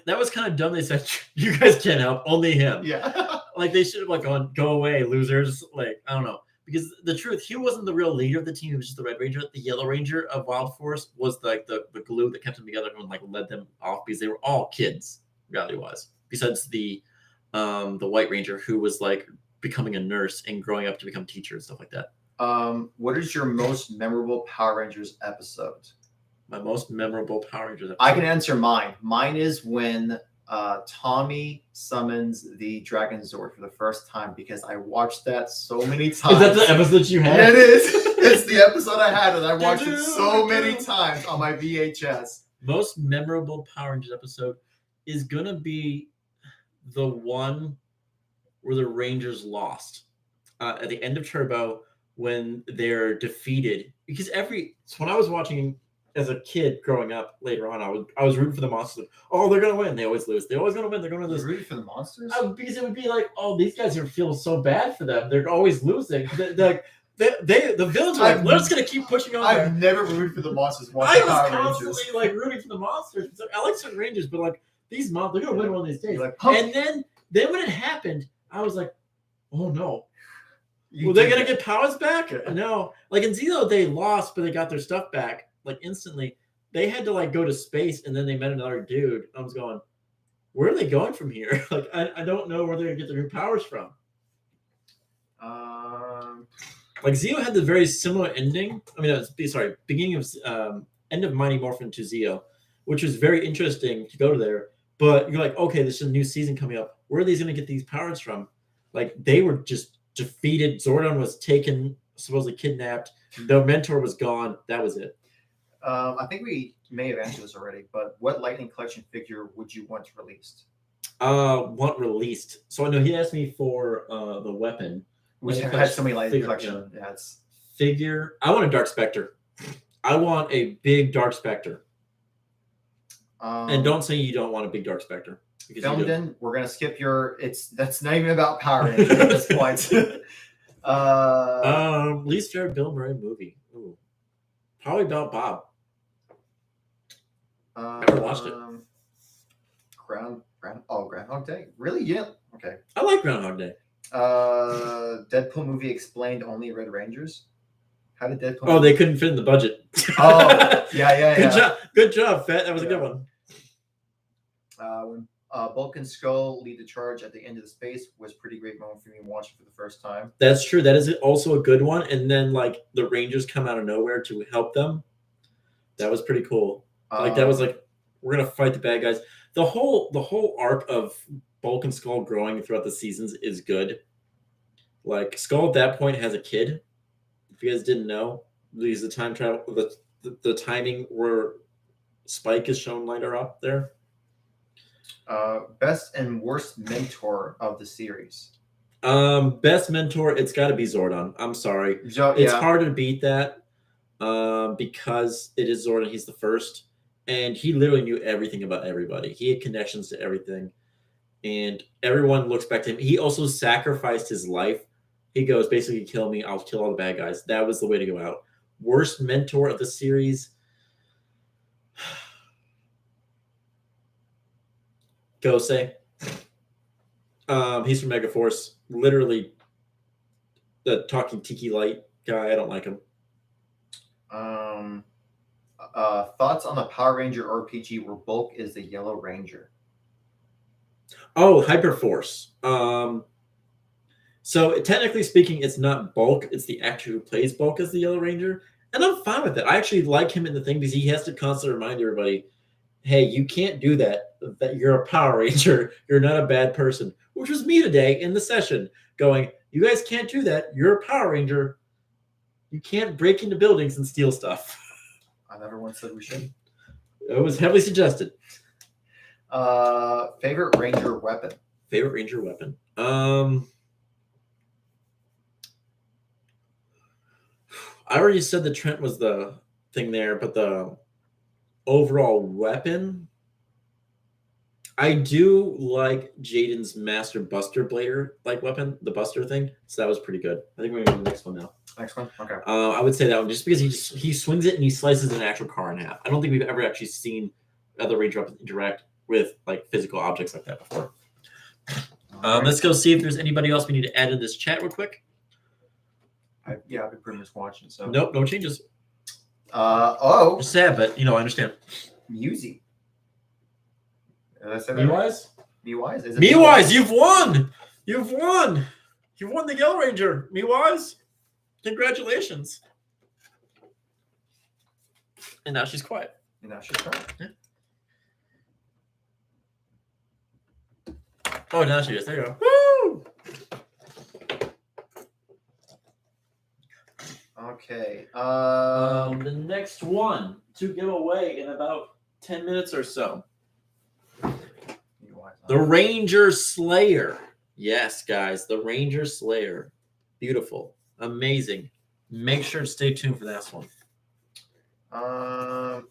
Speaker 1: that was kind of dumb. They said, you guys can't help, only him. Yeah. Like, they should have, like, gone, go away, losers. Like, I don't know. Because the truth, he wasn't the real leader of the team. He was just the Red Ranger. The Yellow Ranger of Wild Force was, like, the glue that kept them together and, like, led them off because they were all kids, reality-wise. Besides the White Ranger, who was, like, becoming a nurse and growing up to become a teacher and stuff like that.
Speaker 2: What is your most memorable Power Rangers episode?
Speaker 1: My most memorable Power Rangers episode?
Speaker 2: I can answer mine. Mine is when Tommy summons the Dragon Zord for the first time because I watched that so many times.
Speaker 1: Is that the episode you had?
Speaker 2: Yeah, it is. It's the episode I had, and I watched it so many times on my VHS.
Speaker 1: Most memorable Power Rangers episode is going to be the one where the Rangers lost at the end of Turbo when they're defeated. Because when I was watching as a kid growing up later on, I was rooting for the monsters. Oh, they're gonna win. They always lose. They're always gonna win. They're gonna lose.
Speaker 2: You're rooting for the monsters?
Speaker 1: Because it would be like, oh, these guys are feeling so bad for them. They're always losing. The villains are like, we're just gonna keep pushing on.
Speaker 2: I've never rooted for the monsters.
Speaker 1: I was constantly like rooting for the monsters. So I like certain Rangers, but like these monsters, they're gonna win one of these days. Like, and then when it happened, I was like, oh no. Well, they're gonna get powers back? No. Like in Zeo, they lost, but they got their stuff back. Like instantly, they had to like go to space, and then they met another dude. I was going, where are they going from here? Like I don't know where they're gonna get their new powers from. Like Zeo had the very similar ending. I mean, beginning of end of Mighty Morphin to Zeo, which was very interesting to go to there. But you're like, okay, this is a new season coming up. Where are these gonna get these powers from? Like they were just defeated. Zordon was taken, supposedly kidnapped. The mentor was gone. That was it.
Speaker 2: I think we may have answered this already, but what Lightning Collection figure would you want released?
Speaker 1: Want released. So I know he asked me for the weapon.
Speaker 2: We had so many Lightning Collection. Yeah, it's
Speaker 1: figure. I want a Dark Spectre. I want a big Dark Spectre. And don't say you don't want a big Dark Spectre.
Speaker 2: Filmed in. We're gonna skip your. That's not even about Power Rangers at this point.
Speaker 1: Least favorite Bill Murray movie. Ooh. Probably about Bob. Never watched it.
Speaker 2: Groundhog Day. Really? Yeah. Okay.
Speaker 1: I like Groundhog Day.
Speaker 2: Deadpool movie explained only Red Rangers. How did Deadpool?
Speaker 1: Oh, they couldn't fit in the budget.
Speaker 2: Oh, yeah.
Speaker 1: Good job, Fett. That was a good one.
Speaker 2: When Bulk and Skull lead the charge at the end of the space was pretty great moment for me watching for the first time.
Speaker 1: That's true. That is also a good one. And then like the Rangers come out of nowhere to help them. That was pretty cool. Like that was like, we're gonna fight the bad guys. The whole arc of Bulk and Skull growing throughout the seasons is good. Like Skull at that point has a kid. If you guys didn't know, because the time travel, the timing where Spike is shown later up there.
Speaker 2: Best and worst mentor of the series.
Speaker 1: Best mentor, it's got to be Zordon. I'm sorry, it's hard to beat that. Because it is Zordon. He's the first, and he literally knew everything about everybody. He had connections to everything, and everyone looks back to him. He also sacrificed his life. He goes, basically, kill me. I'll kill all the bad guys. That was the way to go out. Worst mentor of the series. Go say. He's from Megaforce. Literally, the talking tiki light guy. I don't like him.
Speaker 2: Thoughts on the Power Ranger RPG where Bulk is the Yellow Ranger?
Speaker 1: Oh, Hyperforce. So technically speaking, it's not Bulk. It's the actor who plays Bulk as the Yellow Ranger. And I'm fine with it. I actually like him in the thing because he has to constantly remind everybody, hey, you can't do that. That you're a Power Ranger. You're not a bad person. Which was me today in the session going, you guys can't do that. You're a Power Ranger. You can't break into buildings and steal stuff.
Speaker 2: I never once said we should.
Speaker 1: It was heavily suggested.
Speaker 2: Favorite Ranger weapon?
Speaker 1: Favorite Ranger weapon? I already said the Trent was the thing there, but overall weapon, I do like Jaden's Master Buster Blader like weapon, the Buster thing. So that was pretty good. I think we're gonna go to the next one now.
Speaker 2: Next one. Okay.
Speaker 1: I would say that one just because he swings it and he slices an actual car in half. I don't think we've ever actually seen other Ranger weapons interact with like physical objects like that before. Let's go see if there's anybody else we need to add in this chat real quick.
Speaker 2: I've been pretty much watching. So
Speaker 1: nope, no changes.
Speaker 2: It's
Speaker 1: sad, but I understand.
Speaker 2: Musy.
Speaker 1: Miwise?
Speaker 2: Miwise? Is it
Speaker 1: Miwise, you've won! You've won! You won the Yellow Ranger, Miwise. Congratulations. And now she's quiet.
Speaker 2: Yeah.
Speaker 1: Oh, now she is. There you go. Woo!
Speaker 2: Okay.
Speaker 1: The next one to give away in about 10 minutes or so. The Ranger Slayer. Yes, guys, the Ranger Slayer. Beautiful. Amazing. Make sure to stay tuned for that one.
Speaker 2: What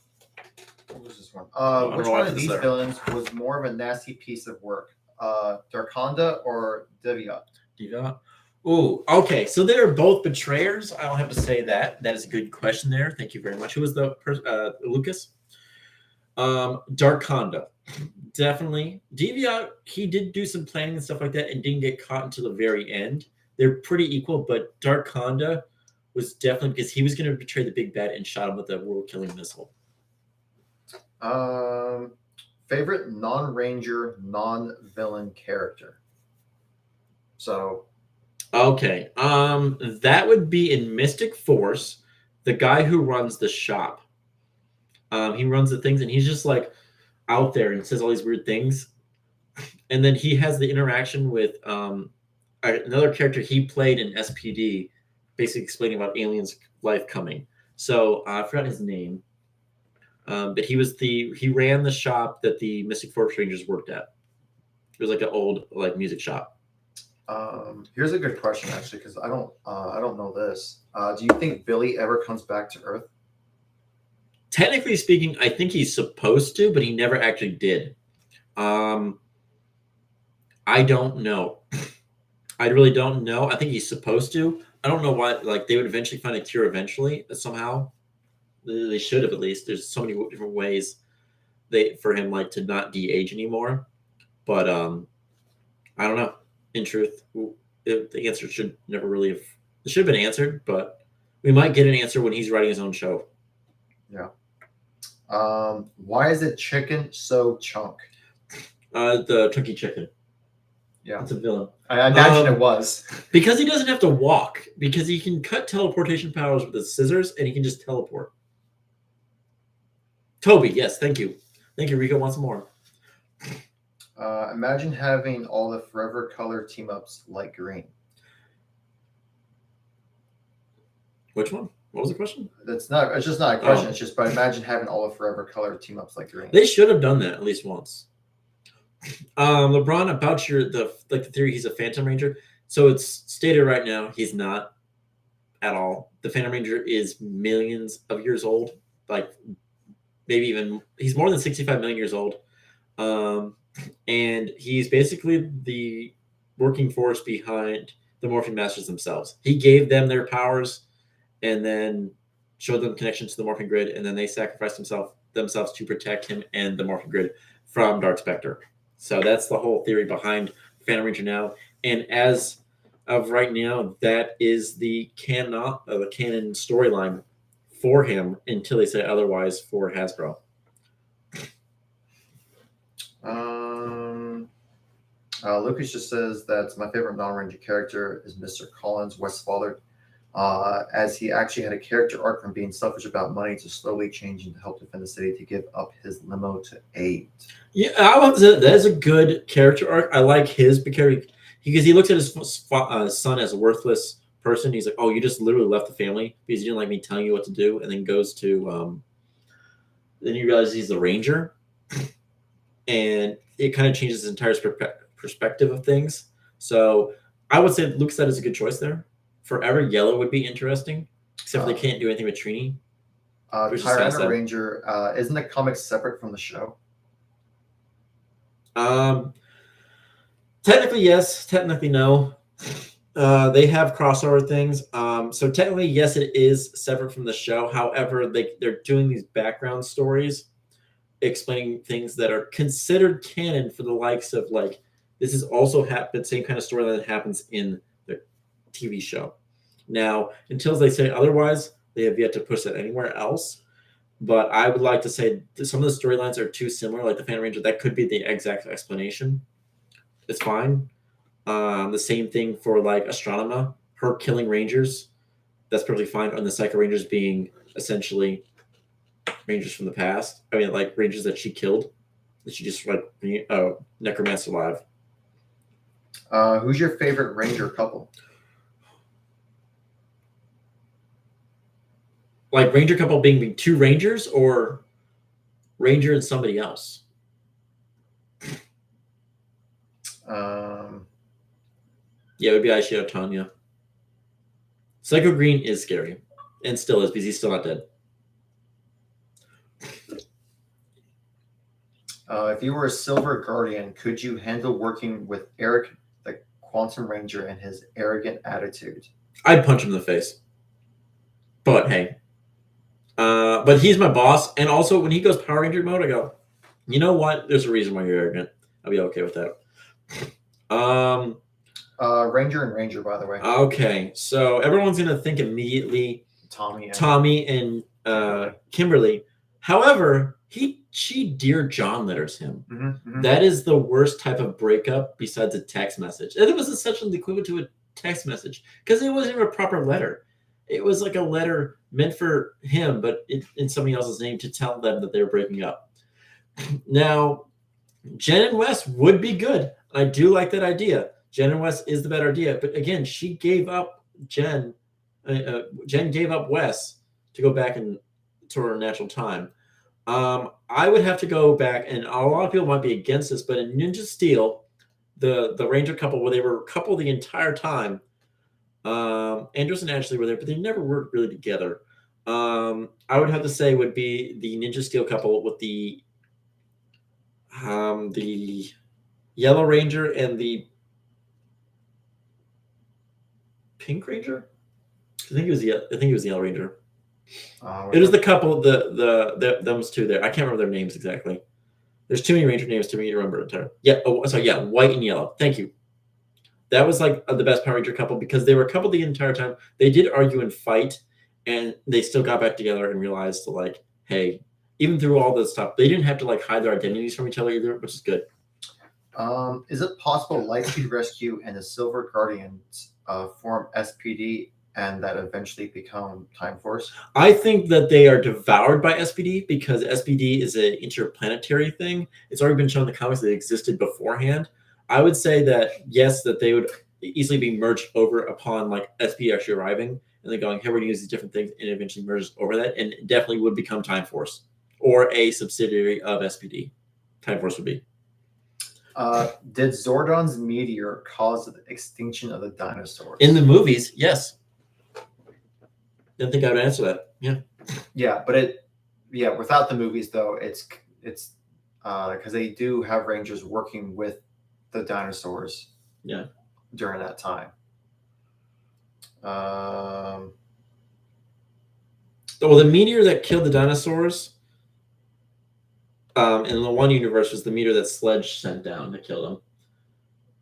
Speaker 2: was this one? Which one of these villains was more of a nasty piece of work? Darkonda or Deviat?
Speaker 1: Deviat? Ooh, okay. So they're both betrayers. I don't have to say that. That is a good question there. Thank you very much. Who was the Lucas? Darkonda. Definitely. Deviat, he did do some planning and stuff like that and didn't get caught until the very end. They're pretty equal, but Darkonda was definitely because he was going to betray the big bad and shot him with a world-killing missile.
Speaker 2: Favorite non-ranger, non-villain character. So,
Speaker 1: okay, that would be in Mystic Force, the guy who runs the shop. He runs the things, and he's just like out there and says all these weird things. And then he has the interaction with another character he played in SPD, basically explaining about aliens' life coming. So I forgot his name. But he ran the shop that the Mystic Force Rangers worked at. It was like an old music shop.
Speaker 2: Here's a good question actually, because I don't know this. Do you think Billy ever comes back to Earth?
Speaker 1: Technically speaking, I think he's supposed to, but he never actually did. I don't know. I really don't know. I think he's supposed to. I don't know why. Like they would eventually find a cure eventually somehow. They should have at least. There's so many different ways for him to not de-age anymore. But I don't know. In truth, the answer should never really have. It should have been answered, but we might get an answer when he's writing his own show.
Speaker 2: Yeah. Why is the chicken so chunk?
Speaker 1: The Chunky Chicken.
Speaker 2: Yeah,
Speaker 1: it's a villain.
Speaker 2: I imagine it was
Speaker 1: because he doesn't have to walk. Because he can cut teleportation powers with his scissors, and he can just teleport. Toby, yes, thank you, Rico. Once more.
Speaker 2: Imagine having all the forever color team ups like green.
Speaker 1: Which one? What was the question?
Speaker 2: It's just not a question. It's just, but imagine having all the forever color team ups like green.
Speaker 1: They should have done that at least once. LeBron, about the theory he's a Phantom Ranger. So it's stated right now he's not at all. The Phantom Ranger is millions of years old. Maybe even he's more than 65 million years old. And he's basically the working force behind the Morphing Masters themselves. He gave them their powers and then showed them connection to the Morphing Grid, and then they sacrificed themselves to protect him and the Morphing Grid from Dark Spectre. So that's the whole theory behind Phantom Ranger now. And as of right now, that is the canon storyline for him until they say otherwise for Hasbro.
Speaker 2: Lucas just says that my favorite non-ranger character is Mr. Collins Westfather, as he actually had a character arc from being selfish about money to slowly changing to help defend the city to give up his limo to aid.
Speaker 1: Yeah, I would say that is a good character arc. I like his because he looks at his son as a worthless person. He's like, "Oh, you just literally left the family because you didn't like me telling you what to do," and then goes to then you realize he's the ranger, and it kind of changes his entire perspective of things. So I would say Luke said is a good choice there. Forever Yellow would be interesting, except they can't do anything with Trini. Which is kinda
Speaker 2: Tyrant
Speaker 1: sad.
Speaker 2: Ranger, isn't the comic separate from the show?
Speaker 1: Technically yes, technically no. They have crossover things. So technically, yes, it is separate from the show. However, they're doing these background stories explaining things that are considered canon for the likes of like this is also the same kind of story that happens in the TV show. Now, until they say otherwise, they have yet to push that anywhere else. But I would like to say some of the storylines are too similar, like the Phantom Ranger. That could be the exact explanation. It's fine. The same thing for like Astronema, her killing Rangers. That's perfectly fine. And the Psycho Rangers being essentially Rangers from the past. I mean, like Rangers that she killed, that she just like necromanced alive.
Speaker 2: Who's your favorite Ranger couple?
Speaker 1: Like Ranger couple being two Rangers or Ranger and somebody else. Yeah, it would be Aishiro Tanya. Psycho Green is scary, and still is because he's still not dead.
Speaker 2: If you were a Silver Guardian, could you handle working with Eric, the Quantum Ranger, and his arrogant attitude?
Speaker 1: I'd punch him in the face. But hey. But he's my boss, and also when he goes Power Ranger mode, I go, you know what? There's a reason why you're arrogant. I'll be okay with that.
Speaker 2: Ranger and Ranger, by the way.
Speaker 1: Okay, so everyone's gonna think immediately Tommy and Kimberly. However, she Dear John letters him. That is the worst type of breakup besides a text message. And it was essentially the equivalent to a text message because it wasn't even a proper letter. It was like a letter meant for him, but in somebody else's name to tell them that they were breaking up. Now, Jen and Wes would be good. I do like that idea. Jen and Wes is the better idea. But again, she gave up Jen. Jen gave up Wes to go back to her natural time. I would have to go back, and a lot of people might be against this, but in Ninja Steel, the Ranger couple, where they were a couple the entire time, Andros and Ashley were there, but they never worked really together. I would have to say would be the Ninja Steel couple with the Yellow Ranger and the Pink Ranger. I think it was the Yellow Ranger. It was the couple, those two there. I can't remember their names exactly. There's too many Ranger names to me to remember. Yeah. Oh, sorry. Yeah, white and yellow. Thank you. That was like the best Power Ranger couple because they were a couple the entire time. They did argue and fight, and they still got back together and realized like, hey, even through all this stuff, they didn't have to like hide their identities from each other either, which is good.
Speaker 2: Is it possible Lightspeed Rescue and the Silver Guardians form SPD and that eventually become Time Force?
Speaker 1: I think that they are devoured by SPD because SPD is an interplanetary thing. It's already been shown in the comics that it existed beforehand. I would say that yes, that they would easily be merged over upon like SPD actually arriving and then going, hey, we're going to use these different things, and eventually merges over that, and it definitely would become Time Force or a subsidiary of SPD. Time Force would be.
Speaker 2: Did Zordon's meteor cause the extinction of the dinosaurs?
Speaker 1: In the movies, yes. Didn't think I would answer that. Yeah.
Speaker 2: Yeah, but without the movies though, it's because they do have Rangers working with the dinosaurs.
Speaker 1: Yeah.
Speaker 2: During that time.
Speaker 1: Well, the meteor that killed the dinosaurs in the one universe was the meteor that Sledge sent down that killed them.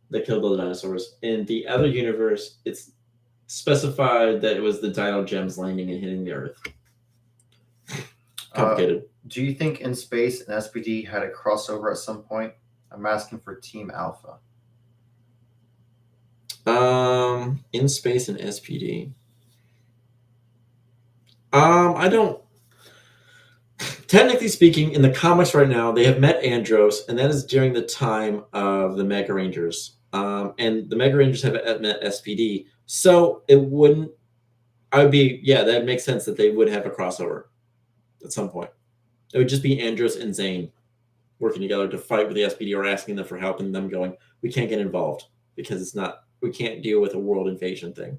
Speaker 1: That killed all the dinosaurs. In the other universe, it's specified that it was the Dino Gems landing and hitting the Earth. Complicated.
Speaker 2: Do you think In Space and SPD had a crossover at some point? I'm asking for Team Alpha.
Speaker 1: In Space and SPD. I don't. Technically speaking, in the comics right now, they have met Andros, and that is during the time of the Mega Rangers. And the Mega Rangers have met SPD. So it wouldn't. That makes sense that they would have a crossover at some point. It would just be Andros and Zane working together to fight with the SPD or asking them for help, and them going, we can't get involved because we can't deal with a world invasion thing.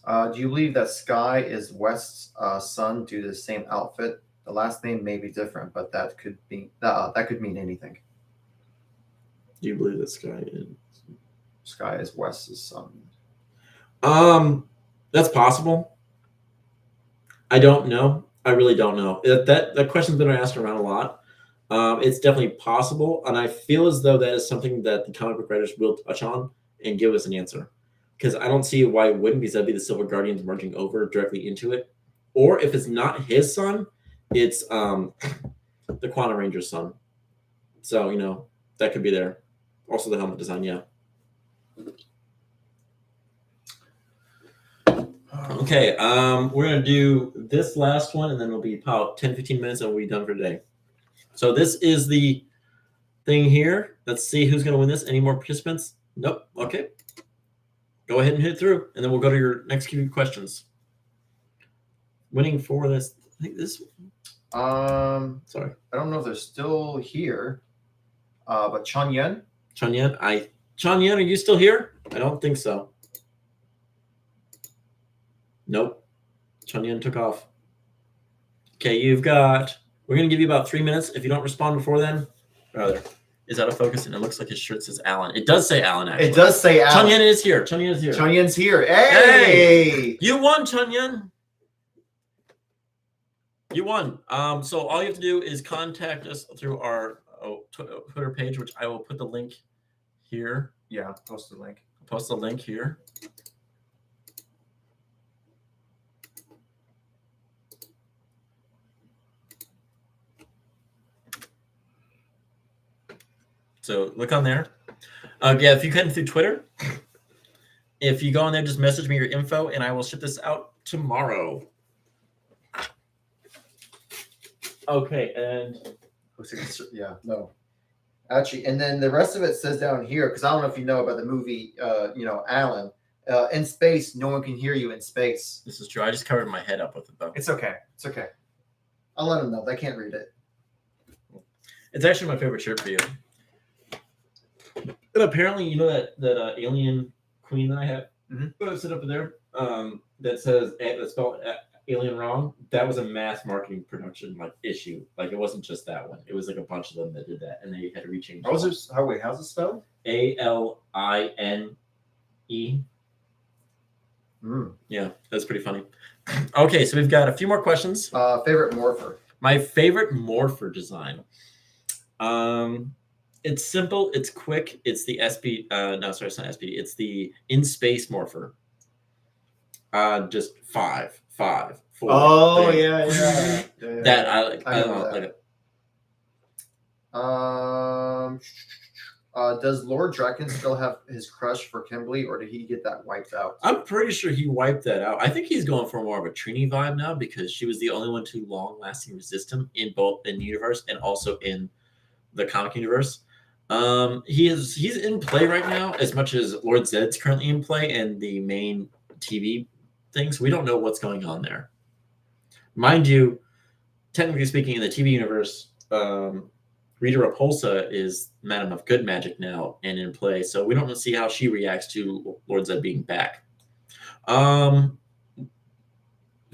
Speaker 2: Do you believe that Sky is West's son due to the same outfit? The last name may be different, but that could mean anything.
Speaker 1: Do you believe that Sky is?
Speaker 2: Sky is West's son.
Speaker 1: That's possible. I don't know. I really don't know. That question's been asked around a lot. It's definitely possible, and I feel as though that is something that the comic book writers will touch on and give us an answer. Because I don't see why it wouldn't, because that'd be the Silver Guardians merging over directly into it. Or if it's not his son, it's the Quantum Ranger's son. So, that could be there. Also the helmet design, yeah. Okay, we're going to do this last one, and then it'll be about 10-15 minutes, and we'll be done for today. So this is the thing here. Let's see who's going to win this. Any more participants? Nope. Okay. Go ahead and hit it through, and then we'll go to your next few questions. Winning for this, I think this.
Speaker 2: Sorry, I don't know if they're still here. But Chunyan.
Speaker 1: Chunyan, are you still here? I don't think so. Nope. Chunyan took off. Okay, we're going to give you about 3 minutes. If you don't respond before then, rather. Is out of focus, and it looks like his shirt says Alan. It does say Alan, actually.
Speaker 2: It does say Alan.
Speaker 1: Chunyan is here.
Speaker 2: Chunyan's here. Hey!
Speaker 1: You won, Chunyan. You won. So all you have to do is contact us through our Twitter page, which I will put the link here.
Speaker 2: Yeah, post the link.
Speaker 1: Post the link here. So look on there. Yeah, if you come through Twitter, if you go on there, just message me your info, and I will ship this out tomorrow. Okay, and
Speaker 2: yeah, no, actually, and then the rest of it says down here, because I don't know if you know about the movie, Alan. In space, no one can hear you in space.
Speaker 1: This is true. I just covered my head up with it, though.
Speaker 2: It's okay. I'll let them know. They can't read it.
Speaker 1: It's actually my favorite shirt for you. And apparently, you know that alien queen that I have, I've set up there, that says that's spelled alien wrong. That was a mass marketing production issue. It wasn't just that one. It was a bunch of them that did that, and they had to rechange.
Speaker 2: How's it spelled?
Speaker 1: ALINE. Yeah, that's pretty funny. Okay, so we've got a few more questions.
Speaker 2: Favorite morpher.
Speaker 1: My favorite morpher design. It's simple. It's quick. It's the SP. No, sorry, it's not SP. It's the in space morpher. Just 5, 4.
Speaker 2: Oh,
Speaker 1: 3.
Speaker 2: yeah.
Speaker 1: That I like. I don't like it.
Speaker 2: Does Lord Draken still have his crush for Kimberly, or did he get that wiped out?
Speaker 1: I'm pretty sure he wiped that out. I think he's going for more of a Trini vibe now, because she was the only one to long-lasting resist him in both in the universe and also in the comic universe. He's in play right now, as much as Lord Zedd's currently in play and the main TV things. We don't know what's going on there. Mind you, technically speaking, in the TV universe, Rita Repulsa is Madam of Good Magic now and in play, so we don't see how she reacts to Lord Zedd being back. We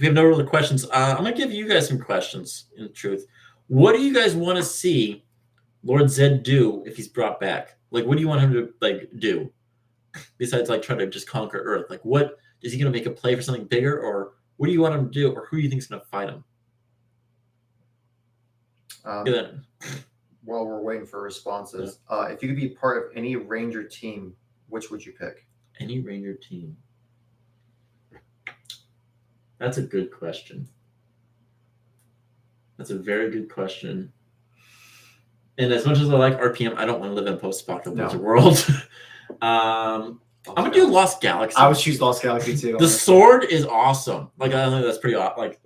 Speaker 1: have no other questions. I'm gonna give you guys some questions. In truth, what do you guys want to see Lord Zedd do if he's brought back? What do you want him to do besides try to just conquer Earth? What is he gonna make a play for something bigger, or what do you want him to do, or who do you think is gonna fight him?
Speaker 2: While we're waiting for responses, if you could be part of any Ranger team, which would you pick?
Speaker 1: Any Ranger team? That's a good question. That's a very good question. And as much as I like RPM, I don't want to live in a post-apocalyptic world. I'm gonna do Lost Galaxy.
Speaker 2: I would choose Lost Galaxy too.
Speaker 1: The sword is awesome. I think that's pretty awesome.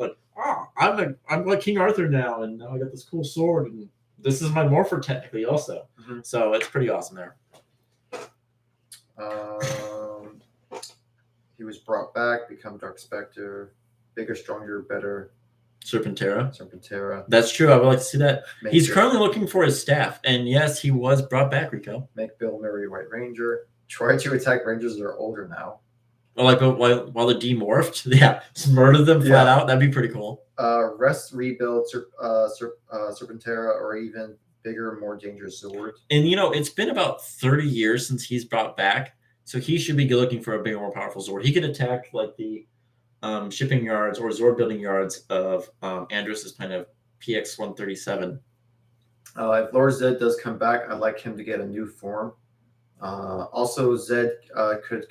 Speaker 1: I'm like King Arthur now, and now I got this cool sword, and this is my morpher technically also. So it's pretty awesome there.
Speaker 2: He was brought back, become Dark Spectre, bigger, stronger, better.
Speaker 1: Serpentera. That's true. I would like to see that. He's currently looking for his staff, and yes, he was brought back, Rico.
Speaker 2: Make Bill Murray White Ranger. Try to attack Rangers that are older now.
Speaker 1: Or like while they're demorphed, yeah, just murder them flat out. That'd be pretty cool.
Speaker 2: Rest, rebuild, Serpentera, or even bigger, more dangerous Zord.
Speaker 1: And it's been about 30 years since he's brought back, so he should be looking for a bigger, more powerful Zord. He could attack like the shipping yards or Zord building yards of Andros's planet of PX-137.
Speaker 2: If Lord Zed does come back, I'd like him to get a new form. Also, Zed could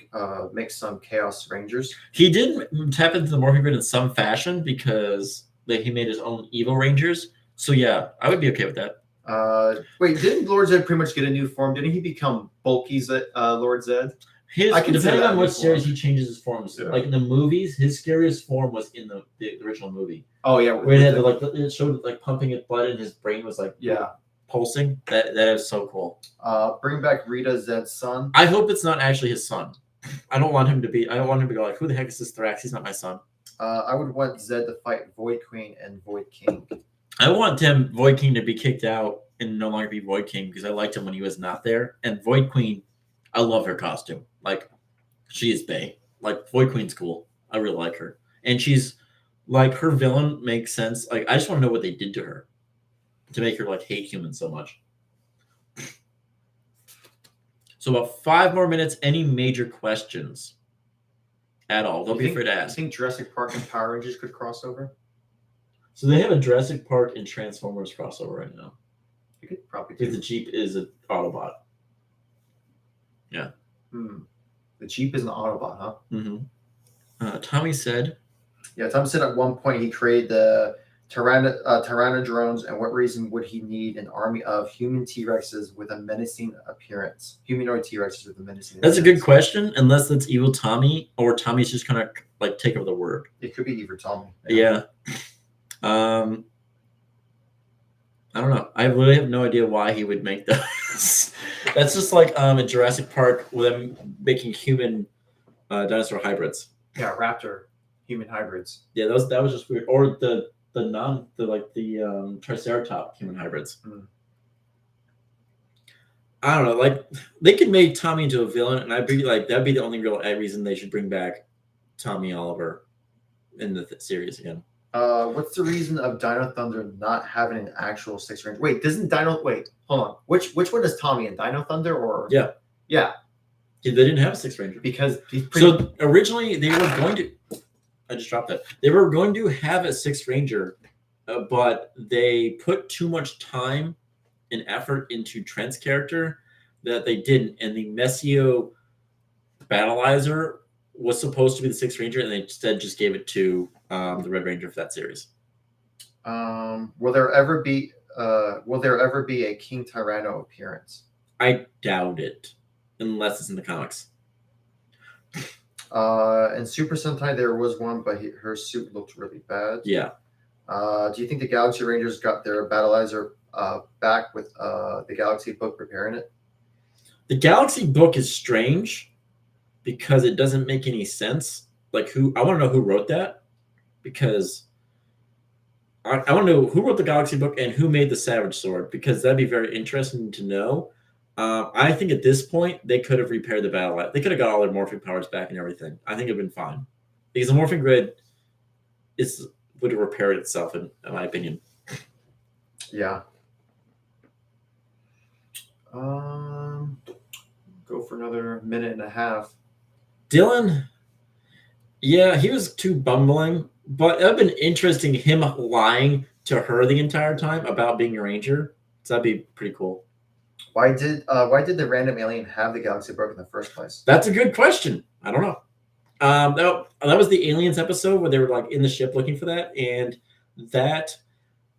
Speaker 2: make some Chaos Rangers.
Speaker 1: He did tap into the Morphing Grid in some fashion because he made his own Evil Rangers. So yeah, I would be okay with that.
Speaker 2: Wait, didn't Lord Zed pretty much get a new form? Didn't he become bulky Lord Zed?
Speaker 1: Depending on what series he changes his forms.
Speaker 2: Yeah.
Speaker 1: Like in the movies, his scariest form was in the original movie.
Speaker 2: Oh yeah,
Speaker 1: where it had it showed like pumping his blood and his brain was like pulsing. That is so cool.
Speaker 2: Bring back Rita, Zed's son.
Speaker 1: I hope it's not actually his son. I don't want him to go like, who the heck is this Thrax? He's not my son.
Speaker 2: I would want Zed to fight Void Queen and Void King.
Speaker 1: I want Void King to be kicked out and no longer be Void King because I liked him when he was not there. And Void Queen, I love her costume. Like, she is bae. Like, Void Queen's cool. I really like her. And she's, like, her villain makes sense. Like, I just want to know what they did to her to make her, like, hate humans so much. So about 5 more minutes. Any major questions at all? Don't be afraid to ask.
Speaker 2: You think Jurassic Park and Power Rangers could cross over?
Speaker 1: So they have a Jurassic Park and Transformers crossover right now.
Speaker 2: You could probably do.
Speaker 1: Because the Jeep is an Autobot. Yeah.
Speaker 2: The Jeep is an Autobot, huh?
Speaker 1: Mm-hmm. Tommy said.
Speaker 2: Yeah, Tommy said at one point he created the Tyrannodrones, and what reason would he need an army of human T-Rexes with a menacing appearance? Humanoid T-Rexes with a menacing appearance.
Speaker 1: That's a good question, unless that's Evil Tommy, or Tommy's just kind of like take over the word.
Speaker 2: It could be Evil Tommy.
Speaker 1: Yeah. I don't know. I really have no idea why he would make those. That's just like in Jurassic Park with them making human dinosaur hybrids.
Speaker 2: Yeah, raptor human hybrids.
Speaker 1: Yeah, that was just weird. Or the Triceratops human hybrids. I don't know. Like they could make Tommy into a villain, and I'd be like, that'd be the only real reason they should bring back Tommy Oliver in the series again.
Speaker 2: What's the reason of Dino Thunder not having an actual 6 Ranger? Wait, wait, hold on. Which one is Tommy in? Dino Thunder or
Speaker 1: Yeah. They didn't have a 6 Ranger.
Speaker 2: Because
Speaker 1: so originally they were going to I just dropped that. They were going to have a 6 Ranger, but they put too much time and effort into Trent's character that they didn't. And the Messio Battleizer was supposed to be the 6 Ranger, and they instead just gave it to the Red Ranger for that series.
Speaker 2: Will there ever be a King Tyranno appearance?
Speaker 1: I doubt it, unless it's in the comics.
Speaker 2: In Super Sentai there was one, but her suit looked really bad.
Speaker 1: Yeah.
Speaker 2: Do you think the Galaxy Rangers got their Battleizer back with the Galaxy book preparing it?
Speaker 1: The Galaxy book is strange because it doesn't make any sense. Like I want to know who wrote that, because I want to know who wrote the Galaxy book and who made the Savage Sword, because that'd be very interesting to know. I think at this point they could have repaired the battle. They could have got all their morphing powers back and everything. I think it'd been fine because the morphing grid would have repaired itself, in my opinion.
Speaker 2: Yeah. Go for another minute and a half.
Speaker 1: Dylan, yeah, he was too bumbling, but it would have been interesting him lying to her the entire time about being a ranger. So that'd be pretty cool.
Speaker 2: Why did the random alien have the Galaxy book in the first place?
Speaker 1: That's a good question. I don't know. That was the aliens episode where they were like in the ship looking for that, and that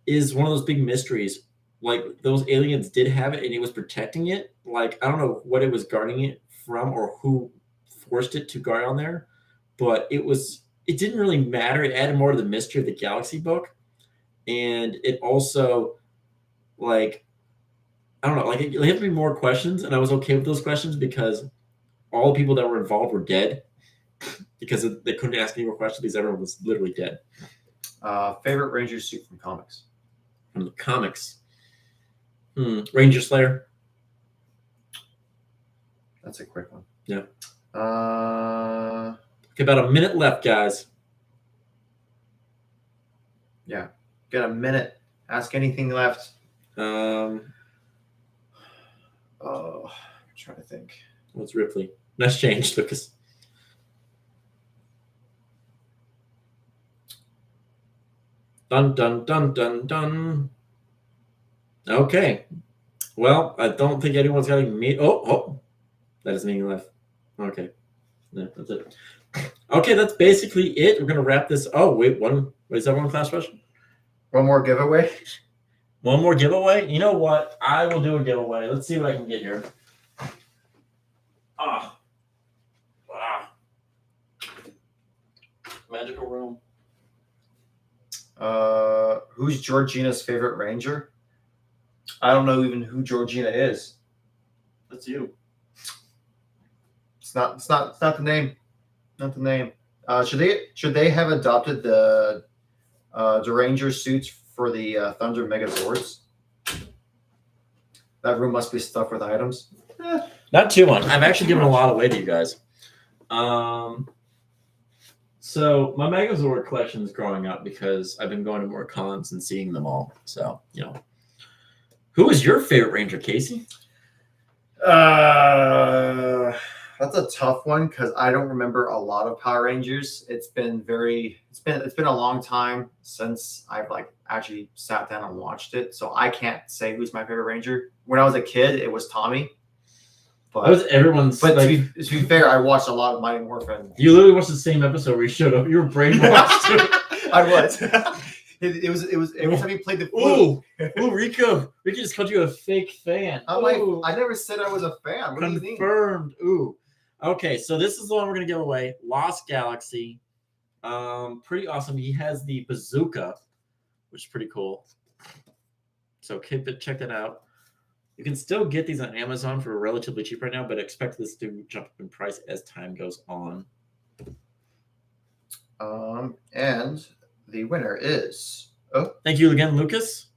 Speaker 1: is one of those big mysteries. Like those aliens did have it, and it was protecting it. Like I don't know what it was guarding it from or who forced it to guard on there, but it didn't really matter. It added more to the mystery of the Galaxy book, and it also like. I don't know, like it had to be more questions, and I was okay with those questions because all the people that were involved were dead because they couldn't ask any more questions because everyone was literally dead.
Speaker 2: Favorite Ranger suit from comics?
Speaker 1: From the comics? Ranger Slayer.
Speaker 2: That's a quick one.
Speaker 1: Yeah. Okay, about a minute left, guys.
Speaker 2: Yeah, got a minute. Ask anything left.
Speaker 1: Um,
Speaker 2: Oh, I'm trying to think.
Speaker 1: what's Ripley? Nice change, Lucas. Dun dun dun dun dun. Okay. Well, I don't think anyone's got any meat. Oh, that is meaning left. Okay. Yeah, that's it. Okay, that's basically it. We're gonna wrap this. Oh, wait, is that one class rush?
Speaker 2: One more giveaway.
Speaker 1: One more giveaway? You know what? I will do a giveaway. Let's see what I can get here. Ah. Magical room.
Speaker 2: Who's Georgina's favorite ranger? I don't know even who Georgina is.
Speaker 1: That's you.
Speaker 2: It's not the name. Not the name. Should they have adopted the ranger suits for the Thunder Megazords? That room must be stuffed with items.
Speaker 1: Not too much. I've actually given a lot away to you guys. So my Megazord collection is growing up because I've been going to more cons and seeing them all. So, who is your favorite Ranger, Casey?
Speaker 2: That's a tough one because I don't remember a lot of Power Rangers. It's been a long time since I've actually sat down and watched it. So I can't say who's my favorite Ranger. When I was a kid, it was Tommy.
Speaker 1: But that was everyone's.
Speaker 2: But to be fair, I watched a lot of Mighty Morphin.
Speaker 1: You literally watched the same episode where you showed up. You were brainwashed too.
Speaker 2: I was. It was every time he played the flute.
Speaker 1: Ooh, Rico just called you a fake fan.
Speaker 2: I'm like, I never said I was a fan. What do you mean?
Speaker 1: Confirmed. Ooh. Okay, so this is the one we're gonna give away. Lost Galaxy. Pretty awesome. He has the bazooka, which is pretty cool. So check that out. You can still get these on Amazon for relatively cheap right now, but expect this to jump up in price as time goes on.
Speaker 2: And the winner is.
Speaker 1: Thank you again, Lucas.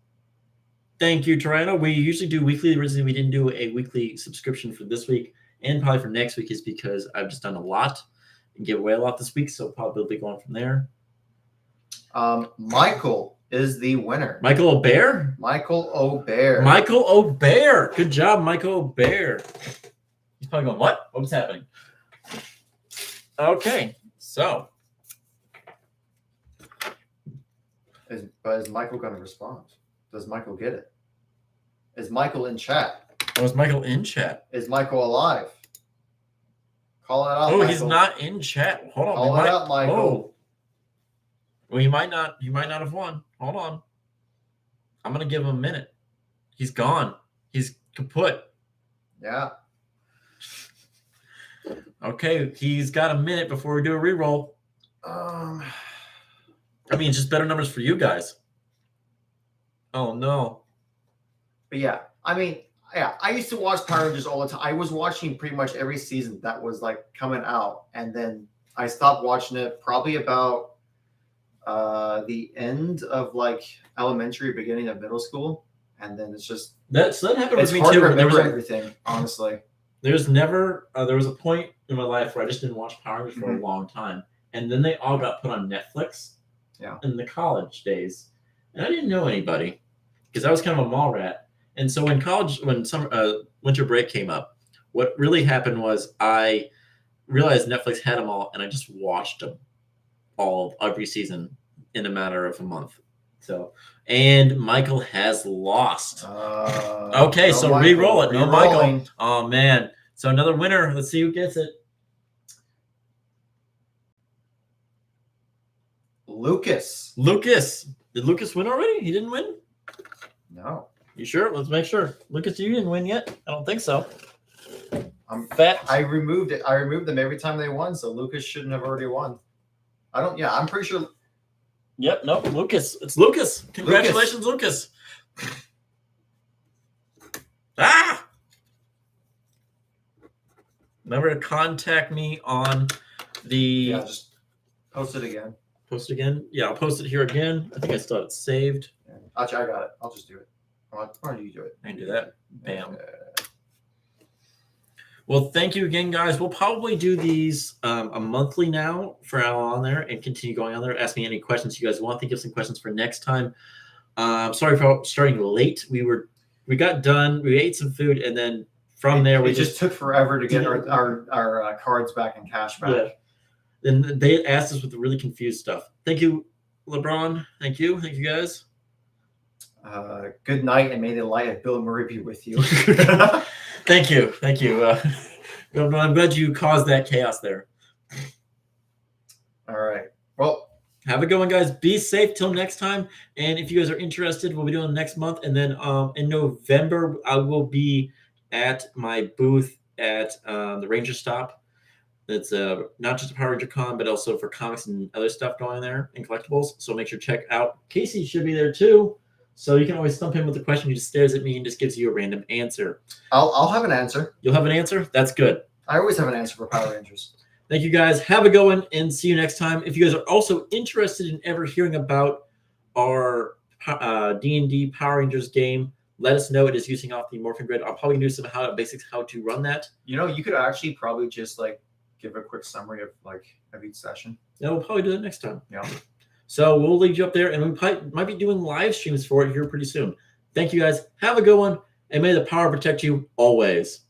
Speaker 1: Thank you, Toronto. We usually do weekly. The reason we didn't do a weekly subscription for this week and probably for next week is because I've just done a lot and give away a lot this week, so probably be going from there.
Speaker 2: Michael is the winner.
Speaker 1: Michael O'Bear?
Speaker 2: Michael O'Bear.
Speaker 1: Michael O'Bear. Good job, Michael O'Bear. He's probably going, what? What's happening? Okay, so.
Speaker 2: Is Michael going to respond? Does Michael get it? Is Michael in chat?
Speaker 1: Oh, is Michael in chat?
Speaker 2: Is Michael alive? Call it out,
Speaker 1: Michael.
Speaker 2: He's
Speaker 1: not in chat. Hold on.
Speaker 2: Call it out, Michael.
Speaker 1: Oh. Well, he might not have won. Hold on. I'm going to give him a minute. He's gone. He's kaput.
Speaker 2: Yeah.
Speaker 1: Okay, he's got a minute before we do a reroll. I mean, it's just better numbers for you guys. Oh, no.
Speaker 2: But yeah, I used to watch Power Rangers all the time. I was watching pretty much every season that was coming out. And then I stopped watching it probably about the end of elementary, beginning of middle school. And then it's just...
Speaker 1: that happened with me
Speaker 2: hard
Speaker 1: too.
Speaker 2: to remember everything, honestly.
Speaker 1: There was a point in my life where I just didn't watch Power Rangers for a long time. And then they all got put on Netflix in the college days. And I didn't know anybody because I was kind of a mall rat. And so when winter break came up, what really happened was I realized Netflix had them all, and I just watched them every season in a matter of a month. So, and Michael has lost. Okay, so re-roll it. No, Michael. Oh man. So another winner. Let's see who gets it.
Speaker 2: Lucas.
Speaker 1: Did Lucas win already? He didn't win?
Speaker 2: No.
Speaker 1: You sure? Let's make sure. Lucas, you didn't win yet? I don't think so.
Speaker 2: I'm fat. I removed them every time they won, so Lucas shouldn't have already won. I'm pretty sure.
Speaker 1: Yep, no, Lucas. It's Lucas. Congratulations, Lucas. Ah! Remember to contact me on the...
Speaker 2: Yeah, just post it again.
Speaker 1: Post it again? Yeah, I'll post it here again. I think I still have it saved.
Speaker 2: Yeah. Actually, I got it. I'll just do it. Why don't you do it?
Speaker 1: I can do that. Bam. Well, thank you again, guys. We'll probably do these a monthly now for now on there and continue going on there. Ask me any questions you guys want. Think of some questions for next time. Sorry for starting late. We got done. We ate some food, and then from there we
Speaker 2: just took forever to get our cards back and cash back.
Speaker 1: Yeah. Then they asked us with the really confused stuff. Thank you, LeBron. Thank you guys.
Speaker 2: Good night, and may the light of Bill Murray be with you.
Speaker 1: Thank you. I'm glad you caused that chaos there.
Speaker 2: All right. Well,
Speaker 1: have a good one, guys. Be safe till next time. And if you guys are interested, we'll be doing next month. And then in November, I will be at my booth at the Ranger Stop. It's not just a Power Ranger con, but also for comics and other stuff going there and collectibles. So make sure to check out. Casey should be there too. So you can always stump him with a question. He just stares at me and just gives you a random answer.
Speaker 2: I'll have an answer.
Speaker 1: You'll have an answer? That's good.
Speaker 2: I always have an answer for Power Rangers.
Speaker 1: Thank you, guys. Have a good one, and see you next time. If you guys are also interested in ever hearing about our D&D Power Rangers game, let us know. It is using off the Morphin Grid. I'll probably do some basics how to run that.
Speaker 2: You could actually probably just give a quick summary of each session.
Speaker 1: Yeah, we'll probably do that next time.
Speaker 2: Yeah.
Speaker 1: So we'll lead you up there, and we might be doing live streams for it here pretty soon. Thank you, guys. Have a good one, and may the power protect you always.